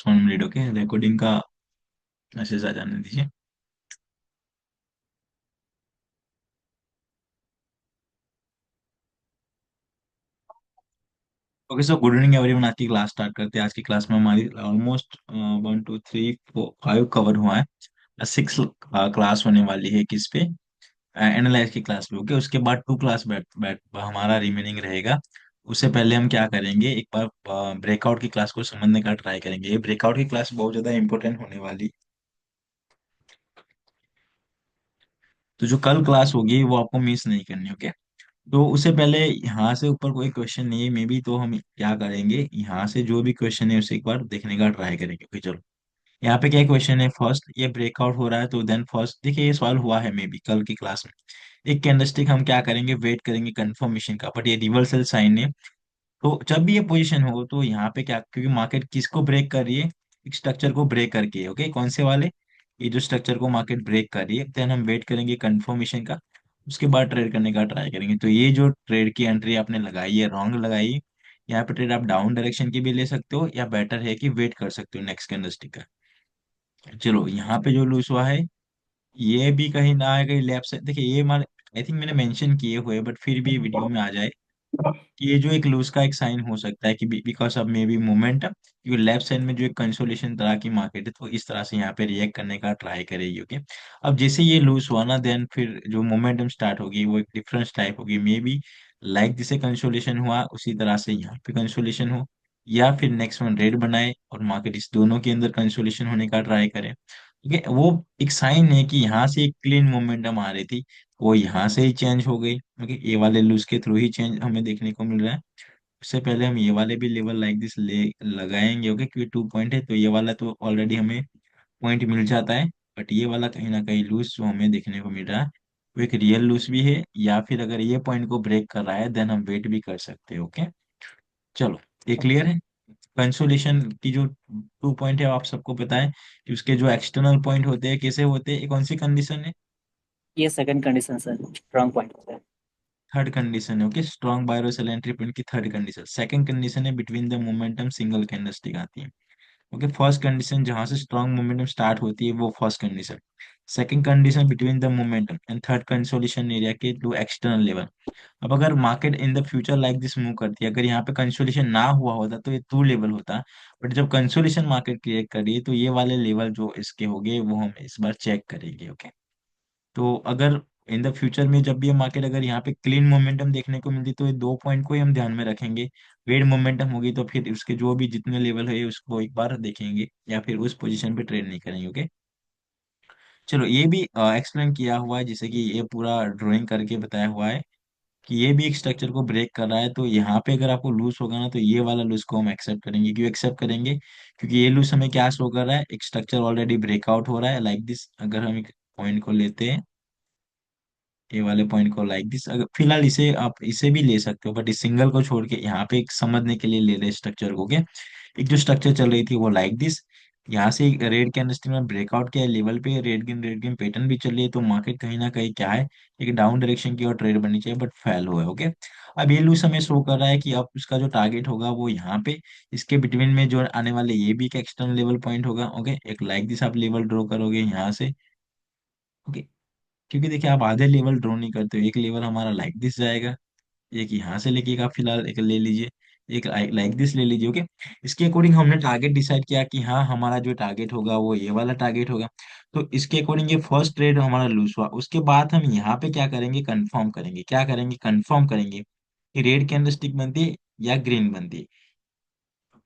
Minute okay, recording का message आ जाने दीजिए। Okay so good evening everyone. आज की क्लास स्टार्ट करते हैं। आज की क्लास में हमारी ऑलमोस्ट 1 2 3 4 5 कवर हुआ है। सिक्स क्लास होने वाली है किस पे, एनालाइज की क्लास पे। ओके, उसके बाद टू क्लास बैठ बैठ हमारा रिमेनिंग रहेगा। उससे पहले हम क्या करेंगे, एक बार ब्रेकआउट की क्लास को समझने का ट्राई करेंगे। ये ब्रेकआउट की क्लास बहुत ज्यादा इंपॉर्टेंट होने वाली। तो जो कल क्लास होगी वो आपको मिस नहीं करनी। ओके, तो उससे पहले यहाँ से ऊपर कोई क्वेश्चन नहीं है मे बी, तो हम क्या करेंगे, यहाँ से जो भी क्वेश्चन है उसे एक बार देखने का ट्राई करेंगे। ओके चलो, यहाँ पे क्या क्वेश्चन है, फर्स्ट ये ब्रेकआउट हो रहा है तो देन फर्स्ट देखिए ये सॉल्व हुआ है मे बी कल की क्लास में। एक कैंडलस्टिक हम क्या करेंगे, वेट करेंगे कंफर्मेशन का, बट ये रिवर्सल साइन है। तो जब भी ये पोजीशन हो तो यहाँ पे क्या, क्योंकि मार्केट किसको ब्रेक कर रही है, एक स्ट्रक्चर को ब्रेक करके। ओके, कौन से वाले, ये जो स्ट्रक्चर को मार्केट ब्रेक कर रही है, देन हम वेट करेंगे कंफर्मेशन का। उसके बाद ट्रेड करने का ट्राई करेंगे। तो ये जो ट्रेड की एंट्री आपने लगाई है रॉन्ग लगाई है। यहाँ पे ट्रेड आप डाउन डायरेक्शन की भी ले सकते हो, या बेटर है कि वेट कर सकते हो नेक्स्ट कैंडलस्टिक का। चलो, यहाँ पे जो लूज हुआ है ये भी कहीं ना आए, कहीं लेफ्ट साइड देखिए, ये मान आई थिंक मैंने मेंशन किए हुए, बट फिर भी वीडियो में आ जाए कि ये जो एक लूज का एक साइन हो सकता है कि because of may be moment, क्योंकि लेफ्ट साइड में जो एक कंसोलिडेशन तरह की मार्केट है तो इस तरह से यहाँ पे रिएक्ट करने का ट्राई करेगी। ओके, अब जैसे ये लूज हुआ ना, देन फिर जो मोमेंटम स्टार्ट होगी वो एक डिफरेंस टाइप होगी। मे बी लाइक जिसे कंसोलिडेशन हुआ उसी तरह से यहाँ पे कंसोलिडेशन हो, या फिर नेक्स्ट वन रेड बनाए और मार्केट इस दोनों के अंदर कंसोलिडेशन होने का ट्राई करे। ठीक है, वो एक साइन है कि यहाँ से एक क्लीन मोमेंटम आ रही थी, वो यहाँ से ही चेंज हो गई। ओके, ये वाले लूज के थ्रू ही चेंज हमें देखने को मिल रहा है। उससे पहले हम ये वाले भी लेवल लाइक दिस ले लगाएंगे। ओके, क्योंकि 2 पॉइंट है तो ये वाला तो ऑलरेडी हमें पॉइंट मिल जाता है। बट ये वाला कहीं ना कहीं लूज जो हमें देखने को मिल रहा है वो एक रियल लूज भी है, या फिर अगर ये पॉइंट को ब्रेक कर रहा है देन हम वेट भी कर सकते हैं। ओके चलो, ये क्लियर है। कंसोलिडेशन की जो 2 पॉइंट है आप सबको पता है कि उसके जो एक्सटर्नल पॉइंट होते हैं कैसे होते हैं, ये कौन सी कंडीशन है, ये second condition sir, strong point होता है। थर्ड कंडीशन है। Okay, strong buyer sell entry point की थर्ड कंडीशन। सेकंड कंडीशन है between the momentum single candlestick आती है। ओके, फर्स्ट कंडीशन जहां से स्ट्रॉन्ग मोमेंटम स्टार्ट होती है वो first condition. Second condition between the momentum and third consolidation area के टू एक्सटर्नल लेवल। अब अगर market in the future like this move करती है, अगर यहाँ पे कंसोलिडेशन ना हुआ होता तो ये टू लेवल होता। बट जब कंसोलिडेशन मार्केट क्रिएट कर रही है तो ये वाले लेवल जो इसके हो गए वो हम इस बार चेक करेंगे। ओके, तो अगर इन द फ्यूचर में जब भी ये मार्केट अगर यहाँ पे क्लीन मोमेंटम देखने को मिलती तो ये 2 पॉइंट को ही हम ध्यान में रखेंगे। वेड मोमेंटम होगी तो फिर उसके जो भी जितने लेवल है उसको एक बार देखेंगे, या फिर उस पोजीशन पे ट्रेड नहीं करेंगे। ओके, चलो ये भी एक्सप्लेन किया हुआ है, जैसे कि ये पूरा ड्राइंग करके बताया हुआ है कि ये भी एक स्ट्रक्चर को ब्रेक कर रहा है। तो यहाँ पे अगर आपको लूज होगा ना तो ये वाला लूज को हम एक्सेप्ट करेंगे। क्यों एक्सेप्ट करेंगे, क्योंकि ये लूज हमें क्या शो कर रहा है, एक स्ट्रक्चर ऑलरेडी ब्रेकआउट हो रहा है लाइक दिस। अगर हम एक पॉइंट को लेते हैं, ये वाले पॉइंट को लाइक दिस, अगर फिलहाल इसे आप इसे भी ले सकते हो, बट इस सिंगल को छोड़ के यहाँ पे एक समझने के लिए ले रहे स्ट्रक्चर को के, एक जो स्ट्रक्चर चल रही थी वो लाइक दिस। यहाँ से रेड कैंडलस्टिक में ब्रेकआउट किया लेवल पे, रेड गेन पैटर्न भी चल रही है, तो मार्केट कहीं ना कहीं क्या है, एक डाउन डायरेक्शन की और ट्रेड बननी चाहिए, बट फेल हुआ है। ओके, अब ये लूज हमें शो कर रहा है कि अब उसका जो टारगेट होगा वो यहाँ पे, इसके बिटवीन में जो आने वाले ये भी एक एक्सटर्नल लेवल पॉइंट होगा। ओके, एक लाइक दिस आप लेवल ड्रॉ करोगे यहाँ से। ओके, क्योंकि देखिए आप आधे लेवल ड्रॉ नहीं करते हो, एक लेवल हमारा लाइक दिस जाएगा, एक यहाँ से लेके एक आप फिलहाल एक ले लीजिए, एक लाइक दिस ले लीजिए। ओके, इसके अकॉर्डिंग हमने टारगेट डिसाइड किया कि हाँ हमारा जो टारगेट होगा वो ये वाला टारगेट होगा। तो इसके अकॉर्डिंग ये फर्स्ट ट्रेड हमारा लूज हुआ। उसके बाद हम यहाँ पे क्या करेंगे, कंफर्म करेंगे। क्या करेंगे, कंफर्म करेंगे कि रेड कैंडलस्टिक बनती है या ग्रीन बनती है।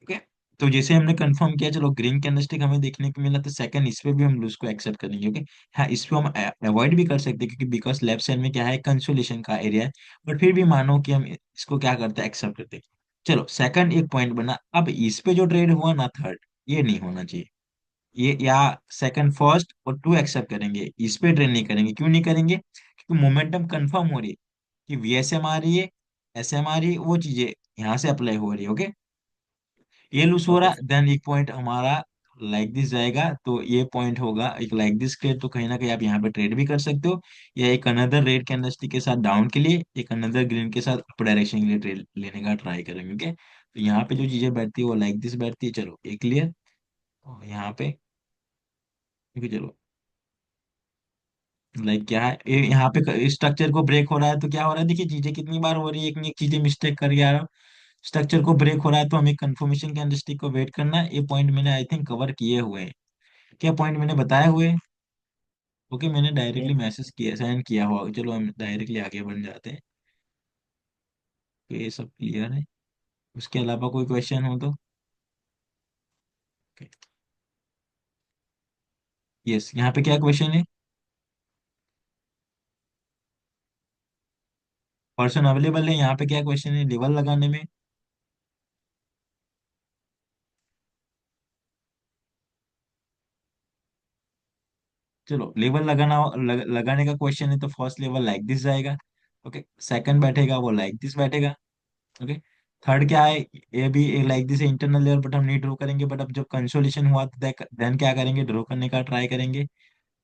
ओके, तो जैसे हमने कंफर्म किया, चलो ग्रीन कैंडलस्टिक हमें देखने को मिला तो सेकंड इस पे भी हम लूज को एक्सेप्ट करेंगे। ओके, हाँ इस पे हम अवॉइड भी कर सकते हैं क्योंकि बिकॉज लेफ्ट साइड में क्या है, कंसोलेशन का एरिया है। बट फिर भी मानो कि हम इसको क्या करते हैं, एक्सेप्ट करते हैं। चलो सेकंड एक पॉइंट बना, अब इस पे जो ट्रेड हुआ ना थर्ड, ये नहीं होना चाहिए। ये या सेकंड फर्स्ट और टू एक्सेप्ट करेंगे, इस पे ट्रेड नहीं करेंगे। क्यों नहीं करेंगे, क्योंकि मोमेंटम कंफर्म हो रही है कि वीएसएम आ रही है, एसएम आ रही है, वो चीजें यहाँ से अप्लाई हो रही है। ओके, ये लूज हो ओके रहा सर। देन एक पॉइंट हमारा लाइक दिस जाएगा, तो ये पॉइंट होगा एक लाइक दिस के, तो कहीं ना कहीं आप यहाँ पे ट्रेड भी कर सकते हो, या एक अनदर रेड कैंडलस्टिक के साथ डाउन के लिए, एक अनदर ग्रीन के साथ अप डायरेक्शन के लिए ट्रेड लेने का ट्राई करेंगे। ओके, तो यहाँ पे जो चीजें बैठती है वो लाइक दिस बैठती है। चलो ये क्लियर। और यहाँ पे, क्योंकि चलो, लाइक क्या है, यहाँ पे स्ट्रक्चर को ब्रेक हो रहा है तो क्या हो रहा है, देखिए चीजें कितनी बार हो रही है, एक न एक चीजें मिस्टेक कर आ रहा हूँ। स्ट्रक्चर को ब्रेक हो रहा है तो हमें कंफर्मेशन कैंडलस्टिक को वेट करना है। ये पॉइंट मैंने आई थिंक कवर किए हुए हैं। क्या पॉइंट मैंने बताए हुए हैं? ओके, मैंने डायरेक्टली मैसेज किया, सेंड किया हुआ, चलो हम डायरेक्टली आगे बढ़ जाते हैं। तो ये सब क्लियर है। उसके अलावा कोई क्वेश्चन हो तो? यस, यहाँ पे क्या क्वेश्चन है? पर्सन अवेलेबल है, यहाँ पे क्या क्वेश्चन है लेवल लगाने में? चलो, लेवल लगाने का क्वेश्चन है तो फर्स्ट लेवल लाइक दिस जाएगा। ओके, सेकंड बैठेगा वो लाइक दिस बैठेगा। ओके, थर्ड क्या है, ये भी like this internal level, but हम नहीं ड्रॉ करेंगे, बट अब जब कंसोलिडेशन हुआ तो देन क्या करेंगे, ड्रॉ करने का ट्राई करेंगे।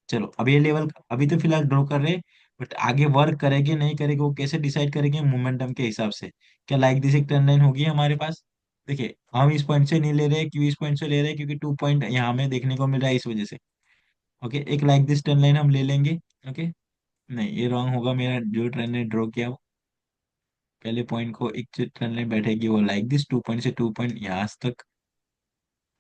चलो, अब ये लेवल अभी तो फिलहाल ड्रॉ कर रहे, बट आगे वर्क करेंगे नहीं करेंगे वो कैसे डिसाइड करेंगे, मोमेंटम के हिसाब से। क्या लाइक दिस एक ट्रेंड लाइन होगी हमारे पास? देखिए, हम इस पॉइंट से नहीं ले रहे, क्यों इस पॉइंट से ले रहे हैं, क्योंकि 2 पॉइंट यहाँ हमें देखने को मिल रहा है इस वजह से। ओके, एक लाइक दिस ट्रेंड लाइन हम ले लेंगे। ओके, नहीं, ये रॉन्ग होगा, मेरा जो ट्रेंड लाइन ड्रॉ किया वो पहले पॉइंट को एक जो ट्रेंड लाइन बैठेगी वो लाइक दिस 2 पॉइंट से 2 पॉइंट यहाँ तक।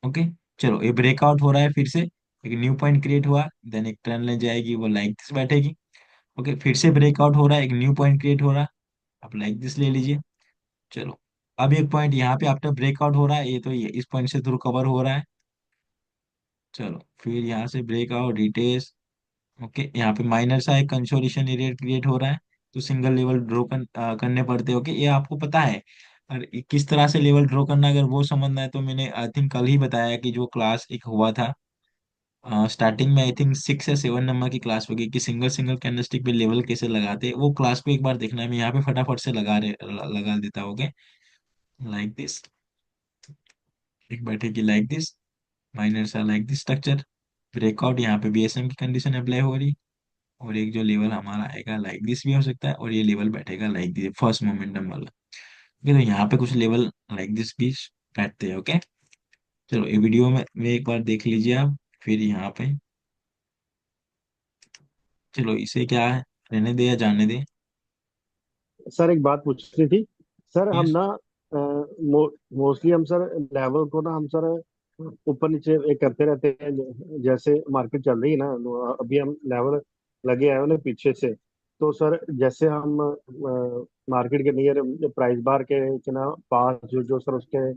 ओके, चलो, ये ब्रेकआउट हो रहा है फिर से, एक न्यू पॉइंट क्रिएट हुआ, देन एक ट्रेंड लाइन जाएगी वो लाइक दिस बैठेगी। ओके, फिर से ब्रेकआउट हो रहा है, एक न्यू पॉइंट क्रिएट हो रहा है, आप लाइक दिस ले लीजिए। चलो, अब एक पॉइंट यहाँ पे आफ्टर ब्रेकआउट हो रहा है, ये तो ये इस पॉइंट से थ्रू कवर हो रहा है। चलो, फिर यहाँ से ब्रेकआउट रिटेस्ट। ओके, यहाँ पे माइनर सा एक कंसोलिडेशन एरिया क्रिएट हो रहा है, तो सिंगल लेवल ड्रॉ करने पड़ते हैं। ओके, ये आपको पता है। और किस तरह से लेवल ड्रॉ करना, अगर वो समझना है तो मैंने आई थिंक कल ही बताया कि जो क्लास एक हुआ था स्टार्टिंग में, आई थिंक 6 या 7 नंबर की क्लास होगी कि सिंगल सिंगल कैंडलस्टिक पे लेवल कैसे लगाते हैं, वो क्लास को एक बार देखना है। मैं यहाँ पे फटाफट से लगा देता हूँ। ओके, लाइक दिस, एक बैठेगी लाइक दिस, माइनर सा लाइक दिस स्ट्रक्चर, ब्रेकआउट, यहाँ पे बीएसएम की कंडीशन अप्लाई हो रही, और एक जो लेवल हमारा आएगा लाइक दिस भी हो सकता है, और ये लेवल बैठेगा लाइक दिस फर्स्ट मोमेंटम वाला। ओके, तो यहाँ पे कुछ लेवल लाइक दिस भी बैठते हैं। ओके, चलो, ये वीडियो में एक बार देख लीजिए आप। फिर यहाँ पे, चलो, इसे क्या है, रहने दे या जाने दे? सर एक बात पूछनी थी। सर हम यस। ना मोस्टली हम सर लेवल को ना हम सर ऊपर नीचे एक करते रहते हैं। जैसे मार्केट चल रही है ना, तो अभी हम लेवल लगे आए हैं ना पीछे से। तो सर जैसे हम मार्केट के नियर प्राइस बार के ना पास जो जो सर उसके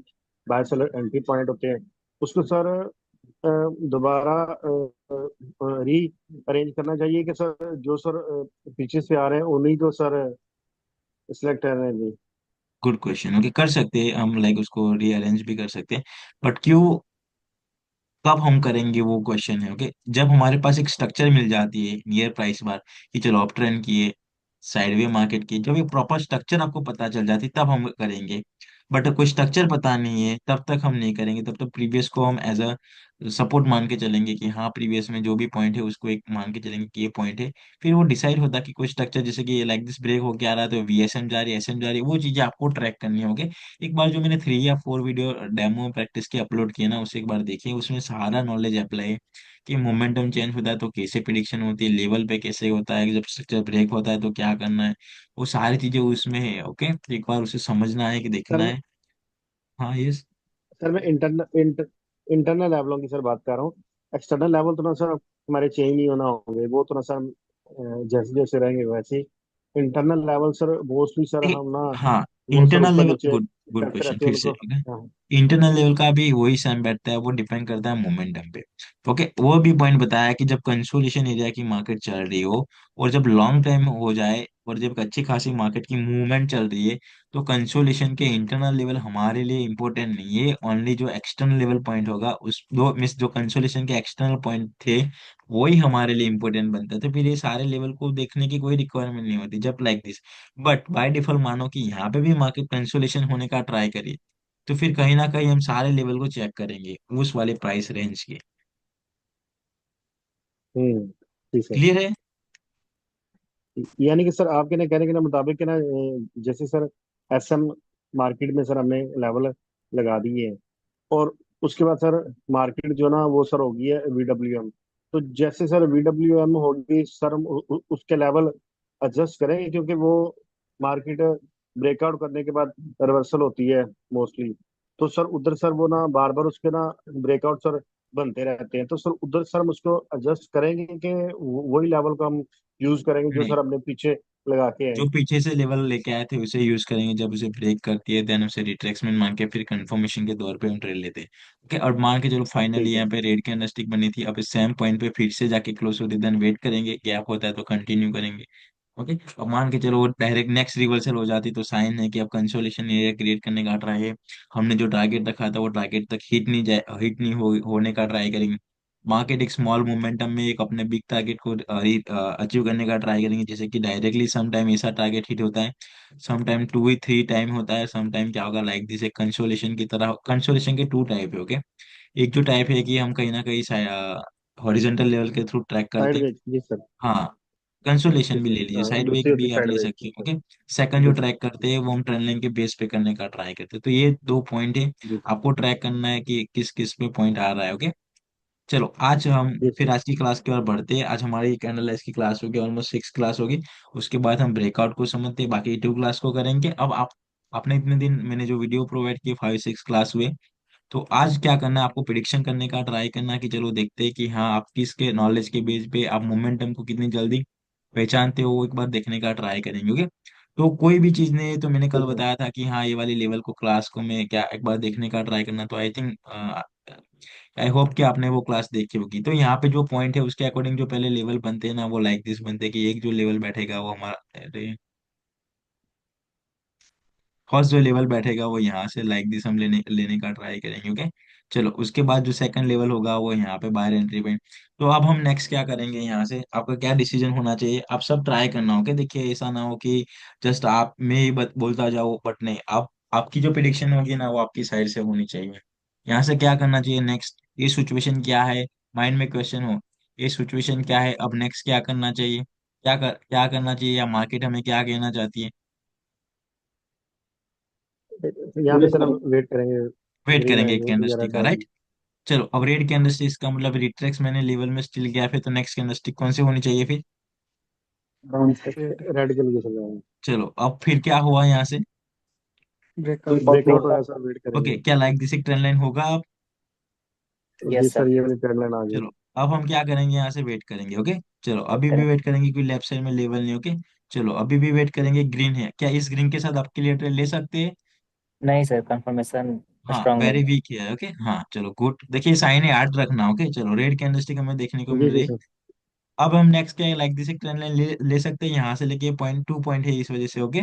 बाय सेलर एंट्री पॉइंट होते हैं, उसको सर दोबारा री अरेंज करना चाहिए कि सर जो सर पीछे से आ रहे हैं उन्हीं को सर सिलेक्ट करने जी। Good question. ओके, कर सकते हैं हम, लाइक उसको रीअरेंज भी कर सकते हैं, बट क्यों, कब हम करेंगे वो क्वेश्चन है। ओके, जब हमारे पास एक स्ट्रक्चर मिल जाती है नियर प्राइस बार, कि चलो अप ट्रेंड किए, साइडवे मार्केट की, जब एक प्रॉपर स्ट्रक्चर आपको पता चल जाती तब हम करेंगे। बट कोई स्ट्रक्चर पता नहीं है तब तक हम नहीं करेंगे, तब तक प्रीवियस को हम एज अ सपोर्ट मान के चलेंगे कि हाँ, प्रीवियस में जो भी पॉइंट है उसको एक मान के चलेंगे कि ये पॉइंट है। फिर वो डिसाइड होता है कि कोई स्ट्रक्चर, जैसे कि ये लाइक दिस ब्रेक होके आ रहा है तो वीएसएम जा रही है, एसएम जा रही है, वो चीजें आपको ट्रैक करनी होगी। एक बार जो मैंने 3 या 4 वीडियो डेमो प्रैक्टिस के अपलोड किए ना, उसे एक बार देखिए, उसमें सारा नॉलेज अप्लाई है कि मोमेंटम चेंज होता है तो कैसे प्रिडिक्शन होती है, लेवल पे कैसे होता है, जब स्ट्रक्चर ब्रेक होता है तो क्या करना है, वो सारी चीजें उसमें है। ओके, एक बार उसे समझना है कि सर देखना है। हाँ, यस। सर मैं इंटरनल लेवलों की सर बात कर रहा हूँ। एक्सटर्नल लेवल तो ना सर हमारे चेंज नहीं होना होंगे, वो तो ना सर जैसे जैसे रहेंगे वैसे ही। Internal level sir mostly sir देखिए, हम ना हाँ, वो सर इंटरनल ऊपर लेवल, नीचे गुड गुड करते क्वेश्चन रहते हैं फिर से। उनको। ओके, हाँ। इंटरनल लेवल का भी वही सेम बैठता है, वो डिपेंड करता है मोमेंटम पे। ओके, वो भी पॉइंट बताया कि जब कंसोलिडेशन एरिया की मार्केट चल रही हो, और जब लॉन्ग टाइम हो जाए, और जब अच्छी खासी मार्केट की मूवमेंट चल रही है, तो कंसोलिडेशन के इंटरनल लेवल हमारे लिए इंपॉर्टेंट नहीं है, ओनली जो एक्सटर्नल लेवल पॉइंट होगा, उस दो मिस जो कंसोलिडेशन के एक्सटर्नल पॉइंट थे, वही हमारे लिए इंपॉर्टेंट बनता है। तो फिर ये सारे लेवल को देखने की कोई रिक्वायरमेंट नहीं होती जब like this. But by default मानो कि यहाँ पे भी मार्केट कंसोलिडेशन होने का ट्राई करिए, तो फिर कहीं ना कहीं हम सारे लेवल को चेक करेंगे उस वाले प्राइस रेंज के। जी सर। क्लियर है? यानी कि सर आपके ना कहने के ना मुताबिक है ना जैसे सर एसएम मार्केट में सर हमने लेवल लगा दिए हैं, और उसके बाद सर मार्केट जो ना वो सर होगी है VWM। तो जैसे सर VWM होगी सर हम उसके लेवल एडजस्ट करेंगे, क्योंकि वो मार्केट ब्रेकआउट करने के बाद रिवर्सल होती है मोस्टली। तो सर उधर सर वो ना बार बार उसके ना ब्रेकआउट सर बनते रहते हैं। तो सर उधर सर हम उसको एडजस्ट करेंगे कि वही लेवल को हम यूज करेंगे जो नहीं, सर हमने पीछे लगा के आए जो हैं। पीछे से लेवल लेके आए थे उसे यूज करेंगे, जब उसे ब्रेक करती है देन उसे रिट्रेसमेंट मान के फिर कंफर्मेशन के तौर पे हम ट्रेड लेते हैं। ओके, और मान के चलो फाइनली ठीक है। यहाँ पे रेड कैंडलस्टिक बनी थी, अब इस सेम पॉइंट पे फिर से जाके क्लोज होती है, देन वेट करेंगे, गैप होता है तो कंटिन्यू करेंगे। ओके, अब मान के चलो वो डायरेक्ट नेक्स्ट रिवर्सल हो जाती तो साइन है कि अब कंसोलेशन एरिया क्रिएट करने का ट्राई है। हमने जो टारगेट रखा था वो टारगेट तक हिट नहीं होने का ट्राई करेंगे। मार्केट एक स्मॉल मोमेंटम में एक अपने बिग टारगेट को अचीव करने का ट्राई करेंगे, जैसे कि डायरेक्टली सम टाइम ऐसा टारगेट हिट होता है, सम टाइम 2 3 टाइम होता है, सम टाइम क्या होगा लाइक दिस एक कंसोलेशन की तरह। कंसोलेशन के 2 टाइप है। ओके, एक जो टाइप है कि हम कहीं ना कहीं हॉरिजॉन्टल लेवल के थ्रू ट्रैक करते हैं। साइडवेज जी सर। हाँ, जी कंसोलेशन भी जी ले लीजिए, हाँ, साइड वे दूसरी होती भी है आप ले साइडवेज। सकते हैं। ओके, सेकंड जो जी ट्रैक करते हैं वो हम ट्रेंड लाइन के बेस पे करने का ट्राई करते हैं। तो ये 2 पॉइंट है, जी आपको ट्रैक करना है कि किस किस पे पॉइंट आ रहा है। ओके, चलो आज हम जी फिर सर। आज की क्लास की ओर बढ़ते हैं। आज हमारी कैंडल की क्लास होगी, ऑलमोस्ट 6 क्लास होगी। उसके बाद हम ब्रेकआउट को समझते हैं, बाकी 2 क्लास को करेंगे। अब आप आपने इतने दिन मैंने जो वीडियो प्रोवाइड किए 5 6 क्लास हुए, तो आज क्या करना है आपको प्रिडिक्शन करने का ट्राई करना है कि चलो देखते हैं कि हाँ आप किसके नॉलेज के बेस पे आप मोमेंटम को कितनी जल्दी पहचानते हो, वो एक बार देखने का ट्राई करेंगे। ओके, तो कोई भी चीज नहीं है तो मैंने कल ठीक है। बताया था कि हाँ ये वाली लेवल को क्लास को मैं क्या एक बार देखने का ट्राई करना, तो आई थिंक आई होप कि आपने वो क्लास देखी होगी। तो यहाँ पे जो पॉइंट है उसके अकॉर्डिंग जो पहले लेवल बनते हैं ना वो लाइक दिस बनते हैं कि एक जो लेवल बैठेगा वो हमारा, अरे फर्स्ट जो लेवल बैठेगा वो यहाँ से लाइक दिस हम लेने लेने का ट्राई करेंगे। ओके, चलो उसके बाद जो सेकंड लेवल होगा वो यहाँ पे बाहर एंट्री पॉइंट। तो अब हम नेक्स्ट क्या करेंगे, यहाँ से आपका क्या डिसीजन होना चाहिए, आप सब ट्राई करना। ओके, देखिए ऐसा ना हो कि जस्ट आप मैं ही बोलता जाओ, बट नहीं, आप आपकी जो प्रिडिक्शन होगी ना वो आपकी साइड से होनी चाहिए। यहाँ से क्या करना चाहिए नेक्स्ट, ये सिचुएशन क्या है, माइंड में क्वेश्चन हो, ये सिचुएशन क्या है, अब नेक्स्ट क्या करना चाहिए, क्या करना चाहिए, या मार्केट हमें क्या कहना चाहती है। यहाँ पे सर हम वेट करेंगे। वेट ग्रीन करेंगे एक आएगी या कैंडलस्टिक रेड का, आएगी। राइट। चलो अब रेड कैंडलस्टिक इसका मतलब रिट्रेक्स मैंने लेवल में स्टिल गैप है, तो नेक्स्ट कैंडलस्टिक कौन सी होनी चाहिए फिर। रेड के लिए चल रहा है। चलो अब फिर क्या हुआ यहाँ से। ब्रेकआउट होगा सर, वेट ओके, करेंगे। क्या लाइक दिस एक ट्रेंड लाइन होगा अब। जी यस सर। सर, ये वाली ट्रेंड लाइन आ गई। चलो अब हम क्या करेंगे, यहाँ से वेट करेंगे। ओके, चलो अभी भी करें। वेट करेंगे क्योंकि लेफ्ट साइड में लेवल नहीं। ओके, चलो अभी भी वेट करेंगे, ग्रीन है, क्या इस ग्रीन के साथ आप क्लियर ट्रेड ले सकते हैं। नहीं सर, कंफर्मेशन हाँ, स्ट्रांग नहीं वेरी है। वीक है। ओके, हाँ चलो गुड, देखिए साइन है याद रखना। ओके, चलो रेड कैंडलस्टिक हमें देखने को जी मिल रही जी है। सर। अब हम नेक्स्ट क्या लाइक दिस एक ट्रेंड लाइन ले सकते हैं, यहाँ से लेके पॉइंट 2 पॉइंट है इस वजह से। Okay,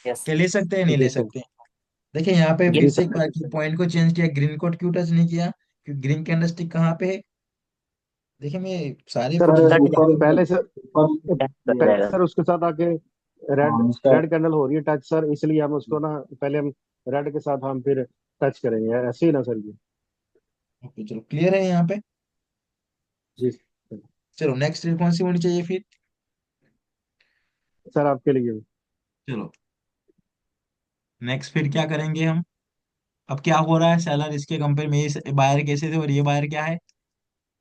yes. क्या ले सकते हैं नहीं ले जी सर। सकते हैं। देखिए यहाँ पे ये फिर जी से एक सर। बार की पॉइंट को चेंज किया, ग्रीन कोड क्यों टच नहीं किया, क्योंकि ग्रीन कैंडलस्टिक कहाँ पे है। देखिए मैं सारे सर पोजीशन थर्टी पहले से कर टच जाएगा। सर उसके साथ आके रेड रेड कैंडल हो रही है टच सर, इसलिए हम उसको ना पहले हम रेड के साथ हम फिर टच करेंगे, ऐसे ही ना सर जी। ओके, चलो क्लियर है यहाँ पे। जी चलो नेक्स्ट ट्रेड कौन सी होनी चाहिए फिर। सर, आपके लिए। चलो नेक्स्ट फिर क्या करेंगे हम, अब क्या हो रहा है सेलर इसके कंपेयर में, ये बायर कैसे थे और ये बायर क्या है।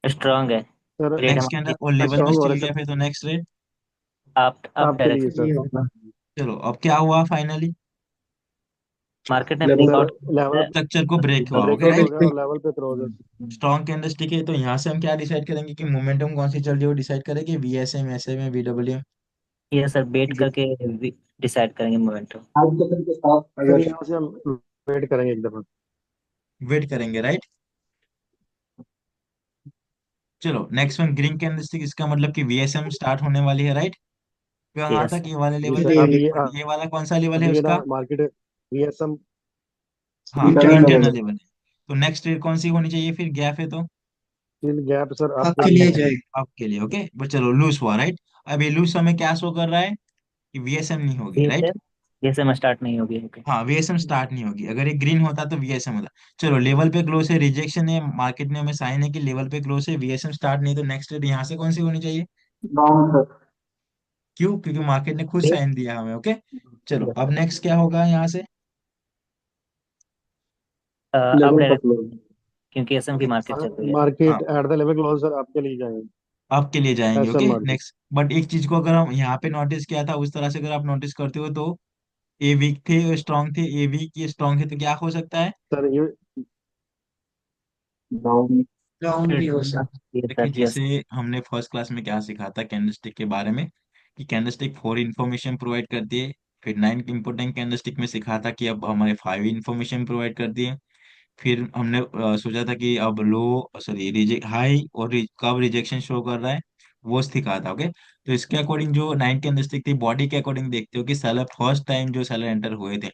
स्ट्रांग है। सर रेट नेक्स्ट के अंदर हमारी और लेवल में स्ट्रांग हो स्टिल रहे सर गैप है, तो नेक्स्ट रेट। आप आपके लिए डायरेक्शन सर। चलो अब क्या हुआ फाइनली, मार्केट ने सर ब्रेकआउट लेवल स्ट्रक्चर को ब्रेक हुआ। ओके, ब्रेकआउट हो राइट। गया और लेवल पे क्रॉस है। स्ट्रॉन्ग कैंडलस्टिक है, तो यहाँ से हम क्या डिसाइड करेंगे कि मोमेंटम कौन सी चल रही है, वो डिसाइड करेंगे VSM SM VW। ये सर बेट जी करके डिसाइड करेंगे मोमेंटम। सर, यहाँ से हम वेट करेंगे एक दफा। वेट करेंगे, राइट। चलो नेक्स्ट वन ग्रीन कैंडलस्टिक, इसका मतलब कि VSM स्टार्ट होने वाली है, राइट। कहाँ यस। तक, ये वाले जी लेवल सर, पे, अभी ये वाला कौन सा लेवल है अभी ये ना उसका। मार्केट VSM हाँ, इंटरनल इंटरनल लेवल लेवल है। तो नेक्स्ट ट्रेड कौन सी होनी चाहिए फिर, गैप है तो है, गैप सर आपके आपके लिए लिए है। जाए, आपके लिए। ओके, बट चलो लूज हुआ, राइट। अब ये लूज हमें क्या शो कर रहा है कि VSM नहीं होगी, ये राइट। सर, ये से स्टार्ट नहीं होगी। ओके। हाँ, VSM स्टार्ट नहीं होगी, अगर ये ग्रीन होता तो VSM होता। चलो लेवल पे क्लोज है, रिजेक्शन है, मार्केट ने हमें साइन है कि लेवल पे क्लोज है, VSM स्टार्ट नहीं, तो नेक्स्ट ट्रेड यहाँ से कौन सी होनी चाहिए। क्यों, क्योंकि मार्केट ने खुद फिर साइन दिया हमें। ओके, चलो अब नेक्स्ट क्या होगा यहाँ से। अप लेवल का डायरेक्ट, क्लोज। क्योंकि एसएम की मार्केट चल रही है। हाँ, market at the level close sir आपके लिए जाएंगे। आपके लिए जाएंगे। SM okay market. Next, but एक चीज को अगर हम यहाँ पे नोटिस किया था उस तरह से अगर आप नोटिस करते हो तो ए वीक थे स्ट्रांग थे, ए वीक ये स्ट्रांग थे, तो क्या हो सकता है? सर ये डाउन। डाउन भी हो सकता है देखिए, सर, यस। जैसे हमने फर्स्ट क्लास में क्या सीखा था कैंडलस्टिक के बारे में, कि कैंडलस्टिक 4 इंफॉर्मेशन प्रोवाइड करती है। फिर 9 इंपॉर्टेंट कैंडलस्टिक में सीखा था कि अब हमारे 5 इंफॉर्मेशन प्रोवाइड करती है। फिर हमने सोचा था कि अब लो, सॉरी, रिजेक्ट हाई और कब रिजेक्शन शो कर रहा है वो सिखा था। ओके, तो इसके अकॉर्डिंग जो 9 कैंडलस्टिक थी, बॉडी के अकॉर्डिंग देखते हो कि सेलर फर्स्ट टाइम जो सेलर एंटर हुए थे,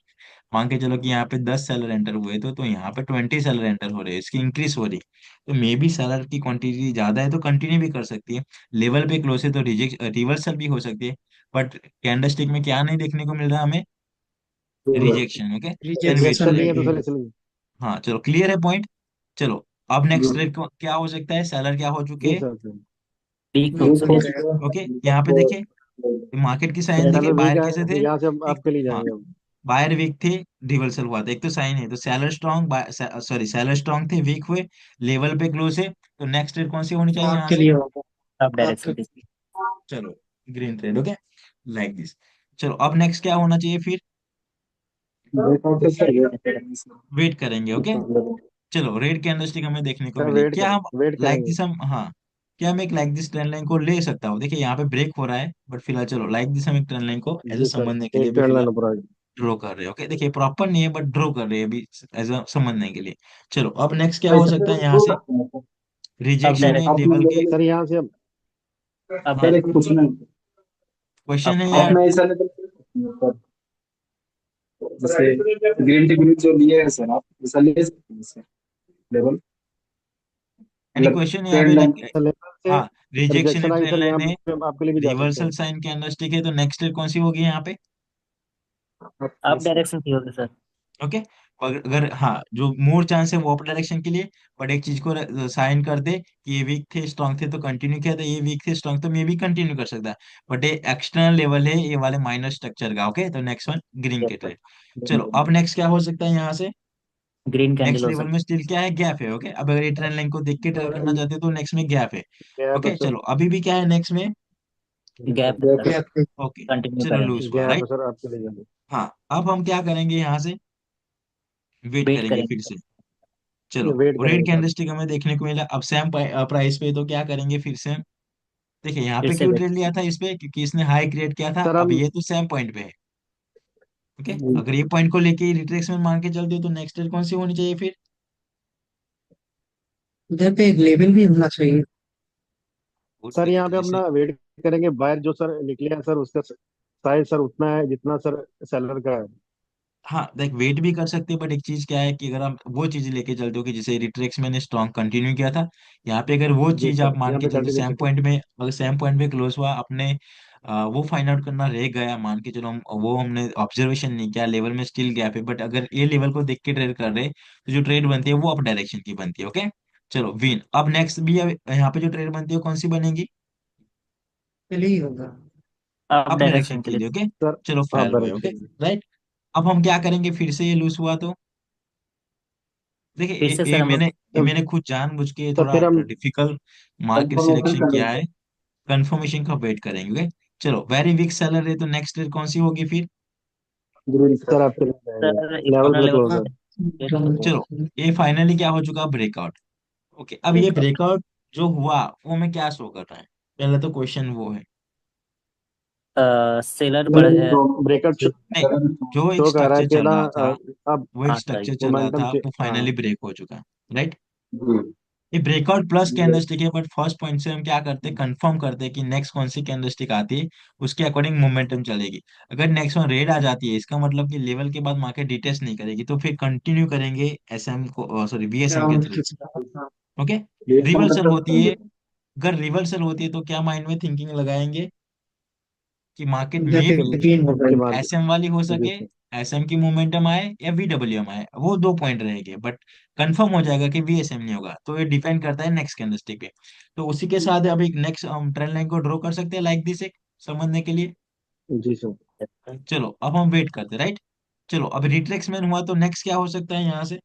मान के चलो कि यहाँ पे 10 सेलर एंटर हुए थे, तो यहाँ पे 20 सेलर एंटर हो रहे हैं, इसकी इंक्रीज हो रही। तो मे बी सेलर की क्वांटिटी ज्यादा है तो कंटिन्यू भी कर सकती है। लेवल पे क्लोज है तो रिजेक्ट रिवर्सल भी हो सकती है। बट कैंडलस्टिक में क्या नहीं देखने को मिल रहा हमें? Rejection. Okay, then wait rejection नहीं है तो करेंगे। सर इसलिए। हाँ चलो, क्लियर है पॉइंट। चलो, अब नेक्स्ट ट्रेड को क्या हो सकता है? सेलर क्या हो चुके जी हैं? Sir sir. वीक हो वीक हो चुके चुके। ओके, यहाँ पे देखिए मार्केट की साइन हैं। देखिए, सेलर वीक बायर कैसे है, थे? यहाँ से हम एक, आपके लिए हाँ, जाएंगे अब। बायर वीक थे, रिवर्सल हुआ था, एक तो साइन है, तो seller strong, sorry seller strong थे, वीक हुए, लेवल पे क्लोज है, तो नेक्स्ट ट्रेड कौन सी होनी चाहिए यहाँ आपके से? लिए होगा अप डायरेक्शन की। चलो, green trade. Okay, like this. चलो, अब नेक्स्ट क्या होना चाहिए फिर? ब्रेकआउट सर, वेट करेंगे सर। वेट करेंगे। ओके, चलो, रेड कैंडलस्टिक हमें देखने को सर मिली, क्या हम वेट लाइक करेंगे। दिस, हम, हाँ, क्या हम एक लाइक दिस ट्रेंड लाइन को ले सकता हूँ? देखिए यहाँ पे ब्रेक हो रहा है, बट फिलहाल चलो लाइक दिस हम एक ट्रेंड लाइन को एज अ जी सर, समझने के लिए एक भी ट्रेंड फिलहाल लाइन ऊपर आएगी। ड्रॉ कर रहे हैं। ओके, देखिए प्रॉपर नहीं है बट ड्रॉ कर रहे हैं अभी एज अ समझने के लिए। चलो, अब नेक्स्ट क्या हो सकता है यहाँ से? अप रिजेक्शन है डायरेक्शन। लेवल के। सर यहाँ से हम अप हाँ, सर एक डायरेक्शन। क्वेश्चन है। क्वेश्चन है अप यार। आपने ऐसा नहीं, जैसे ग्रीन टी ग्रुप जो लिए है सर, आप ऐसा ले सकते हैं सर लेवल, यानी मतलब क्वेश्चन यहाँ पे ट्रेंड लाइन। लाइक, लेवल से हाँ, रिजेक्शन है रिजेक्शन आई ट्रेंड सर, यहाँ लाइन है, पे हम आपके लिए भी जा सकते रिवर्सल हैं। साइन कैंडलस्टिक है, तो नेक्स्ट ट्रेड कौन सी होगी यहाँ पे? अप डायरेक्शन की होगी सर। ओके, अगर हाँ, जो मोर चांस है वो अप डायरेक्शन के लिए। बट एक चीज को साइन कर दे कि ये वीक थे स्ट्रांग थे तो कंटिन्यू किया था, ये वीक थे स्ट्रांग तो मे भी कंटिन्यू कर सकता है। बट ये एक्सटर्नल लेवल है ये वाले माइनर स्ट्रक्चर का। ओके, तो नेक्स्ट वन ग्रीन यस के सर। ट्रेड। चलो, अब नेक्स्ट क्या हो सकता है यहाँ से? ग्रीन कैंडल नेक्स्ट हो लेवल में सकता स्टिल क्या है? गैप है। ओके, अब अगर ये ट्रेंड लाइन को देख के ट्रेड करना चाहते हो तो नेक्स्ट में गैप है। गैप है ओके, सर। चलो, अभी भी क्या है नेक्स्ट में? है। गैप है सर। ओके, कंटिन्यू चलो करेंगे। लूज हुआ, गैप है राइट। सर आपके लिए जाएंगे। हाँ, अब हम क्या करेंगे यहाँ से? वेट वेट करेंगे फिर करेंगे से। चलो, वेट रेड करेंगे सर। कैंडलस्टिक हमें देखने को मिला, अब सेम प्राइस पे, तो क्या करेंगे फिर से? देखिए यहाँ फिर पे से क्यों वेट। ट्रेड लिया था इस पे? क्योंकि इसने हाई क्रिएट किया था, सर अब हम ये तो सेम पॉइंट पे है। ओके, अगर ये पॉइंट को लेके रिट्रेसमेंट मान के चलते हो तो नेक्स्ट ट्रेड कौन सी होनी चाहिए फिर? उधर पे एक लेवल भी होना चाहिए। गुड, सर वेरी यहाँ पे नाइस। अपना वेट करेंगे, बायर जो सर निकले हैं सर उसका साइज सर उतना है जितना सर सेलर का है। हाँ, देख, वेट भी कर सकते हैं, बट एक चीज क्या है कि अगर आप वो चीज लेके चलते हो कि जैसे रिट्रेक्स मैंने स्ट्रॉन्ग कंटिन्यू किया था, यहाँ पे अगर वो जी चीज आप सर, मान यहाँ के पे चलते हो सेम कंटिन्यूशन। पॉइंट में, अगर सेम पॉइंट पे क्लोज हुआ अपने, वो फाइंड आउट करना रह गया, मान के चलो हम वो हमने ऑब्जर्वेशन नहीं किया, लेवल में स्टिल गैप है, बट अगर ये लेवल को देख के ट्रेड कर रहे तो जो ट्रेड बनती है वो अप डायरेक्शन की बनती है। ओके, चलो विन। अब नेक्स्ट भी यहाँ पे जो ट्रेड बनती है कौन सी बनेगी? पहले ही होगा। अप अप डायरेक्शन डायरेक्शन के के लिए। लिए। ओके, सर चलो आप फेल हुए। Okay, direction. राइट। अब हम क्या करेंगे फिर से ये लूज हुआ तो? देखिए, फिर से सर हम ये मैंने खुद जानबूझ के तो थोड़ा फिर हम डिफिकल्ट मार्केट सिलेक्शन किया है। कंफर्मेशन का वेट करेंगे। चलो, वेरी वीक सेलर है तो नेक्स्ट ट्रेड कौन सी होगी फिर? सर आपके लिए जाएंगे। सर लेवल एक्सटर्नल पे लेवल क्लोज हाँ, है। वेट करेंगे। चलो, ये फाइनली क्या हो चुका? ब्रेकआउट। ओके, अब ये ब्रेकआउट। ब्रेकआउट जो हुआ वो में क्या शो कर रहा है? पहला तो क्वेश्चन वो है। सेलर बढ़ है। ब्रेकआउट नहीं, जो एक शो कर रहा है स्ट्रक्चर कि चल ना रहा था, अब वो एक हाँ सर। स्ट्रक्चर चल रहा मोमेंटम था वो फाइनली हाँ ब्रेक हो चुका है, राइट। ये ब्रेकआउट प्लस कैंडलस्टिक है, बट फर्स्ट पॉइंट से हम क्या करते हैं? कंफर्म करते हैं कि नेक्स्ट कौन सी कैंडलस्टिक आती है, उसके अकॉर्डिंग मोमेंटम चलेगी। अगर नेक्स्ट वन रेड आ जाती है, इसका मतलब कि लेवल के बाद मार्केट डिटेस्ट नहीं करेगी, तो फिर कंटिन्यू करेंगे एसएम को, सॉरी, बीएसएम के ग्राउंड थ्रू। की तरफ। ओके, रिवर्सल होती है, अगर रिवर्सल होती है तो क्या माइंड में थिंकिंग लगाएंगे कि मार्केट उधर में पे भी ग्रीन होगा। कि मार्केट। एसएम वाली हो जी सके, सर। एसएम की मोमेंटम आए या वीडब्ल्यूएम आए, वो दो पॉइंट रहेंगे, बट कंफर्म हो जाएगा कि वीएसएम नहीं होगा, तो ये डिपेंड करता है नेक्स्ट कैंडलस्टिक पे। तो उसी के साथ अब एक नेक्स्ट हम ट्रेंड लाइन को ड्रॉ कर सकते हैं लाइक दिस, एक समझने के लिए। जी सर। चलो, अब हम वेट करते हैं, राइट। चलो, अब रिट्रेसमेंट हुआ तो नेक्स्ट क्या हो सकता है यहाँ से?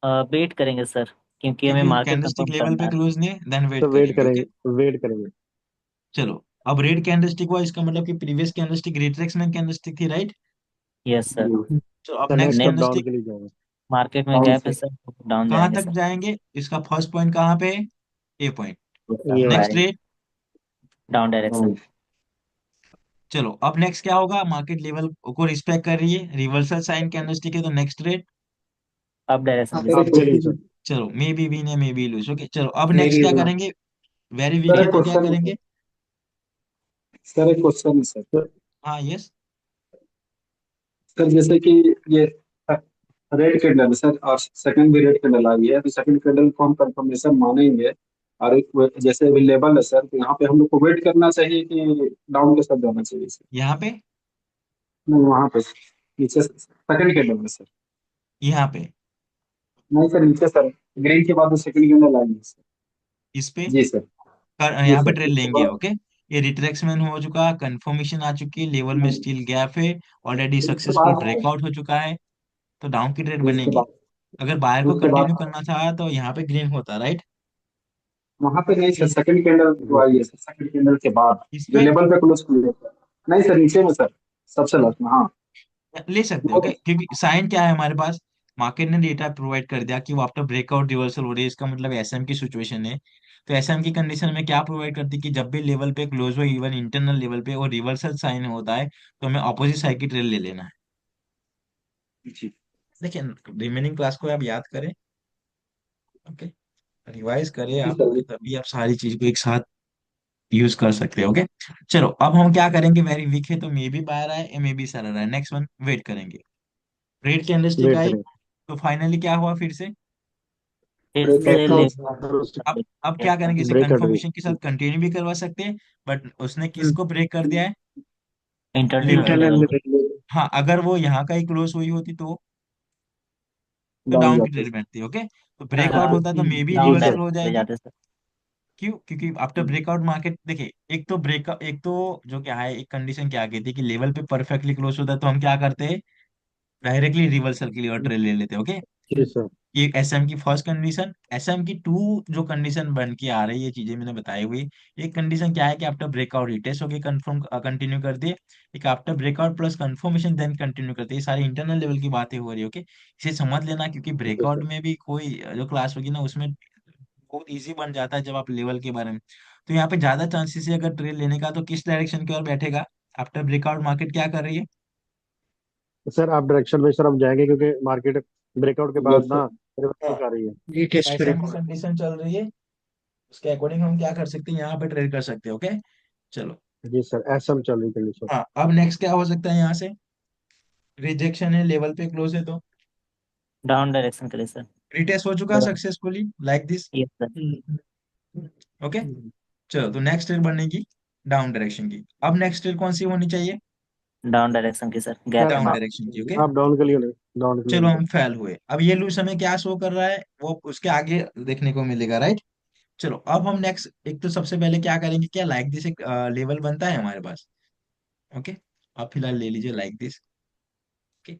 वेट करेंगे सर, क्योंकि हमें क्योंकि मार्केट कैंडलस्टिक कंफर्म लेवल करना पे है। क्लोज नहीं है, देन वेट तो वेट करेंगे। ओके, करेंगे, वेट करेंगे। चलो। अब रेड कैंडलस्टिक हुआ, इसका मतलब कि प्रीवियस कैंडलस्टिक रिट्रेसमेंट कैंडलस्टिक थी, राइट? Yes sir. चलो अब तो नेक्स्ट नेक्स्ट अब डाउन कैंडलस्टिक के लिए जाएंगे। मार्केट में डाउन गैप है से सर, डाउन कहाँ जाएंगे तक सर। जाएंगे? इसका फर्स्ट पॉइंट कहाँ पे है? ए पॉइंट। ये नेक्स्ट वाला। रेट। Down direction. डाउन चलो अब नेक्स्ट क्या होगा? मार्केट लेवल को रिस्पेक्ट कर रही है, रिवर्सल साइन कैंडलस्टिक है, तो नेक्स्ट रेट। अप डायरेक्शन के सर सर। आप एक चलिए क्वेश्चन सर। चलो मे बी विन है, मे बी लूज। ओके, चलो अब नेक्स्ट मेरी क्या करेंगे? वेरी वीक सर है एक तो क्या क्वेश्चन करेंगे? सर एक क्वेश्चन है सर। तो हाँ, यस। सर जैसे कि ये रेड कैंडल है सर, और सेकंड भी रेड कैंडल आई है, तो सेकंड कैंडल को हम कंफर्मेशन मानेंगे, और एक जैसे अवेलेबल है सर, तो यहाँ पे हम लोग को वेट करना चाहिए कि डाउन के साथ जाना चाहिए सर? यहाँ पे, नहीं, वहाँ पे नीचे सेकंड कैंडल में सर। यहाँ पे, नहीं सर, नीचे सर, ग्रीन के बाद सेकंड कैंडल आई है सर। इस पे जी सर। जी यहाँ पे सर, ट्रेड उसके लेंगे। बाद ओके, ये रिट्रेक्समेंट हो चुका, कंफर्मेशन आ चुकी है, लेवल में नहीं, स्टील गैप है, ऑलरेडी उसके सक्सेसफुल बाद ब्रेकआउट हो चुका है, तो डाउन की ट्रेड उसके बनेगी। बाद अगर बायर को उसके कंटिन्यू बाद करना था तो यहाँ पे ग्रीन होता, राइट? वहां पे नहीं सर, सेकंड कैंडल जो आई है सर, सेकंड कैंडल के बाद इस जो पे लेवल पे क्लोज खुले। नहीं सर, नीचे में सर, सबसे लास्ट में, हाँ। ले सकते हो। वो ओके, क्योंकि साइन क्या है हमारे पास? मार्केट ने डेटा प्रोवाइड कर दिया कि वो आफ्टर ब्रेकआउट रिवर्सल हो रही है, इसका मतलब एसएम की सिचुएशन है। तो एसएम की कंडीशन में क्या प्रोवाइड करती है कि जब भी लेवल पे क्लोज हो, इवन इंटरनल लेवल पे, और रिवर्सल साइन होता है, तो हमें अपोजिट साइड की ट्रेड ले लेना है। जी देखिए, रिमेनिंग क्लास को आप याद करें। ओके, रिवाइज करें जी आप, सर। ओके, तभी आप सारी चीज को एक साथ यूज कर सकते हो। ओके, चलो अब हम क्या करेंगे? वेरी वीक है तो मे बी बायर आए, मे बी सेलर आए। नेक्स्ट वन वेट करेंगे। रेड कैंडलस्टिक वेट आई, करेंगे। तो फाइनली क्या हुआ फिर से? फिर ब्रेकआउट से ब्रेकआउट लेवल और उसके अब क्या करेंगे? इसे ब्रेक कर देंगे। कंफर्मेशन के साथ कंटिन्यू भी करवा सकते हैं, बट उसने किसको ब्रेक कर दिया है? Internal level. लेवल इंटरनल को। हाँ, अगर वो यहाँ का ही क्लोज हुई होती तो डाउन डाउन की जाते ट्रेड सर। बनती है। ओके, तो ब्रेकआउट होता है तो मे बी डाउन जी रिवर्सल सर। हो डायरेक्शन चले जाएगी। जाते सर। क्यों? क्योंकि आफ्टर ब्रेकआउट मार्केट, देखिए, एक तो जो क्या है, एक कंडीशन क्या कहती है कि लेवल पे परफेक्टली क्लोज होता है तो हम क्या करते हैं? डायरेक्टली रिवर्सल के लिए और ट्रेड ले लेते हैं। ओके, जी सर। ये एसएम की फर्स्ट कंडीशन। एसएम की टू जो कंडीशन बन के आ रही है, ये चीजें मैंने बताई हुई। एक कंडीशन क्या है कि आफ्टर ब्रेकआउट रिटेस्ट होके कंफर्म कंटिन्यू कर दिए। एक after breakout plus confirmation then continue करते हैं। ये सारी इंटरनल लेवल की बातें हो रही है। ओके, इसे समझ लेना, क्योंकि ओके ब्रेकआउट सर। में भी कोई जो क्लास होगी ना, उसमें बहुत इजी बन जाता है जब आप लेवल के बारे में। तो यहाँ पे ज्यादा चांसेस है अगर ट्रेड लेने का, तो किस डायरेक्शन की ओर बैठेगा? आफ्टर ब्रेकआउट मार्केट क्या कर रही है? सर आप डायरेक्शन में सर हम जाएंगे, क्योंकि मार्केट ब्रेकआउट के बाद लेफ्ट। ना रिवर्सल हाँ, कर रही है। रीटेस्ट एसएम की करेगा। कंडीशन चल रही है, उसके अकॉर्डिंग हम क्या कर सकते हैं? यहाँ पे ट्रेड कर सकते हैं। ओके, चलो। जी सर, एसएम चल रही कंडीशन। हाँ, अब नेक्स्ट क्या हो सकता है? यहाँ से रिजेक्शन है, लेवल पे क्लोज है, तो डाउन डायरेक्शन के लिए सर। रिटेस्ट हो चुका successfully, like this. Yes sir. Okay, चलो, तो नेक्स्ट ट्रेड बनेगी डाउन डायरेक्शन की। अब नेक्स्ट ट्रेड कौन सी होनी चाहिए? डाउन डायरेक्शन की sir, gap sir down up. Direction की। ओके, आप डाउन के लिए नहीं, डाउन के लिए चलो नहीं हम सर। फेल हुए। अब ये लूज हमें क्या शो कर रहा है, वो उसके आगे देखने को मिलेगा, राइट? चलो अब हम नेक्स्ट, एक तो सबसे पहले क्या करेंगे, क्या लाइक दिस एक लेवल बनता है हमारे पास? ओके, आप फिलहाल ले लीजिए लाइक दिस। ओके,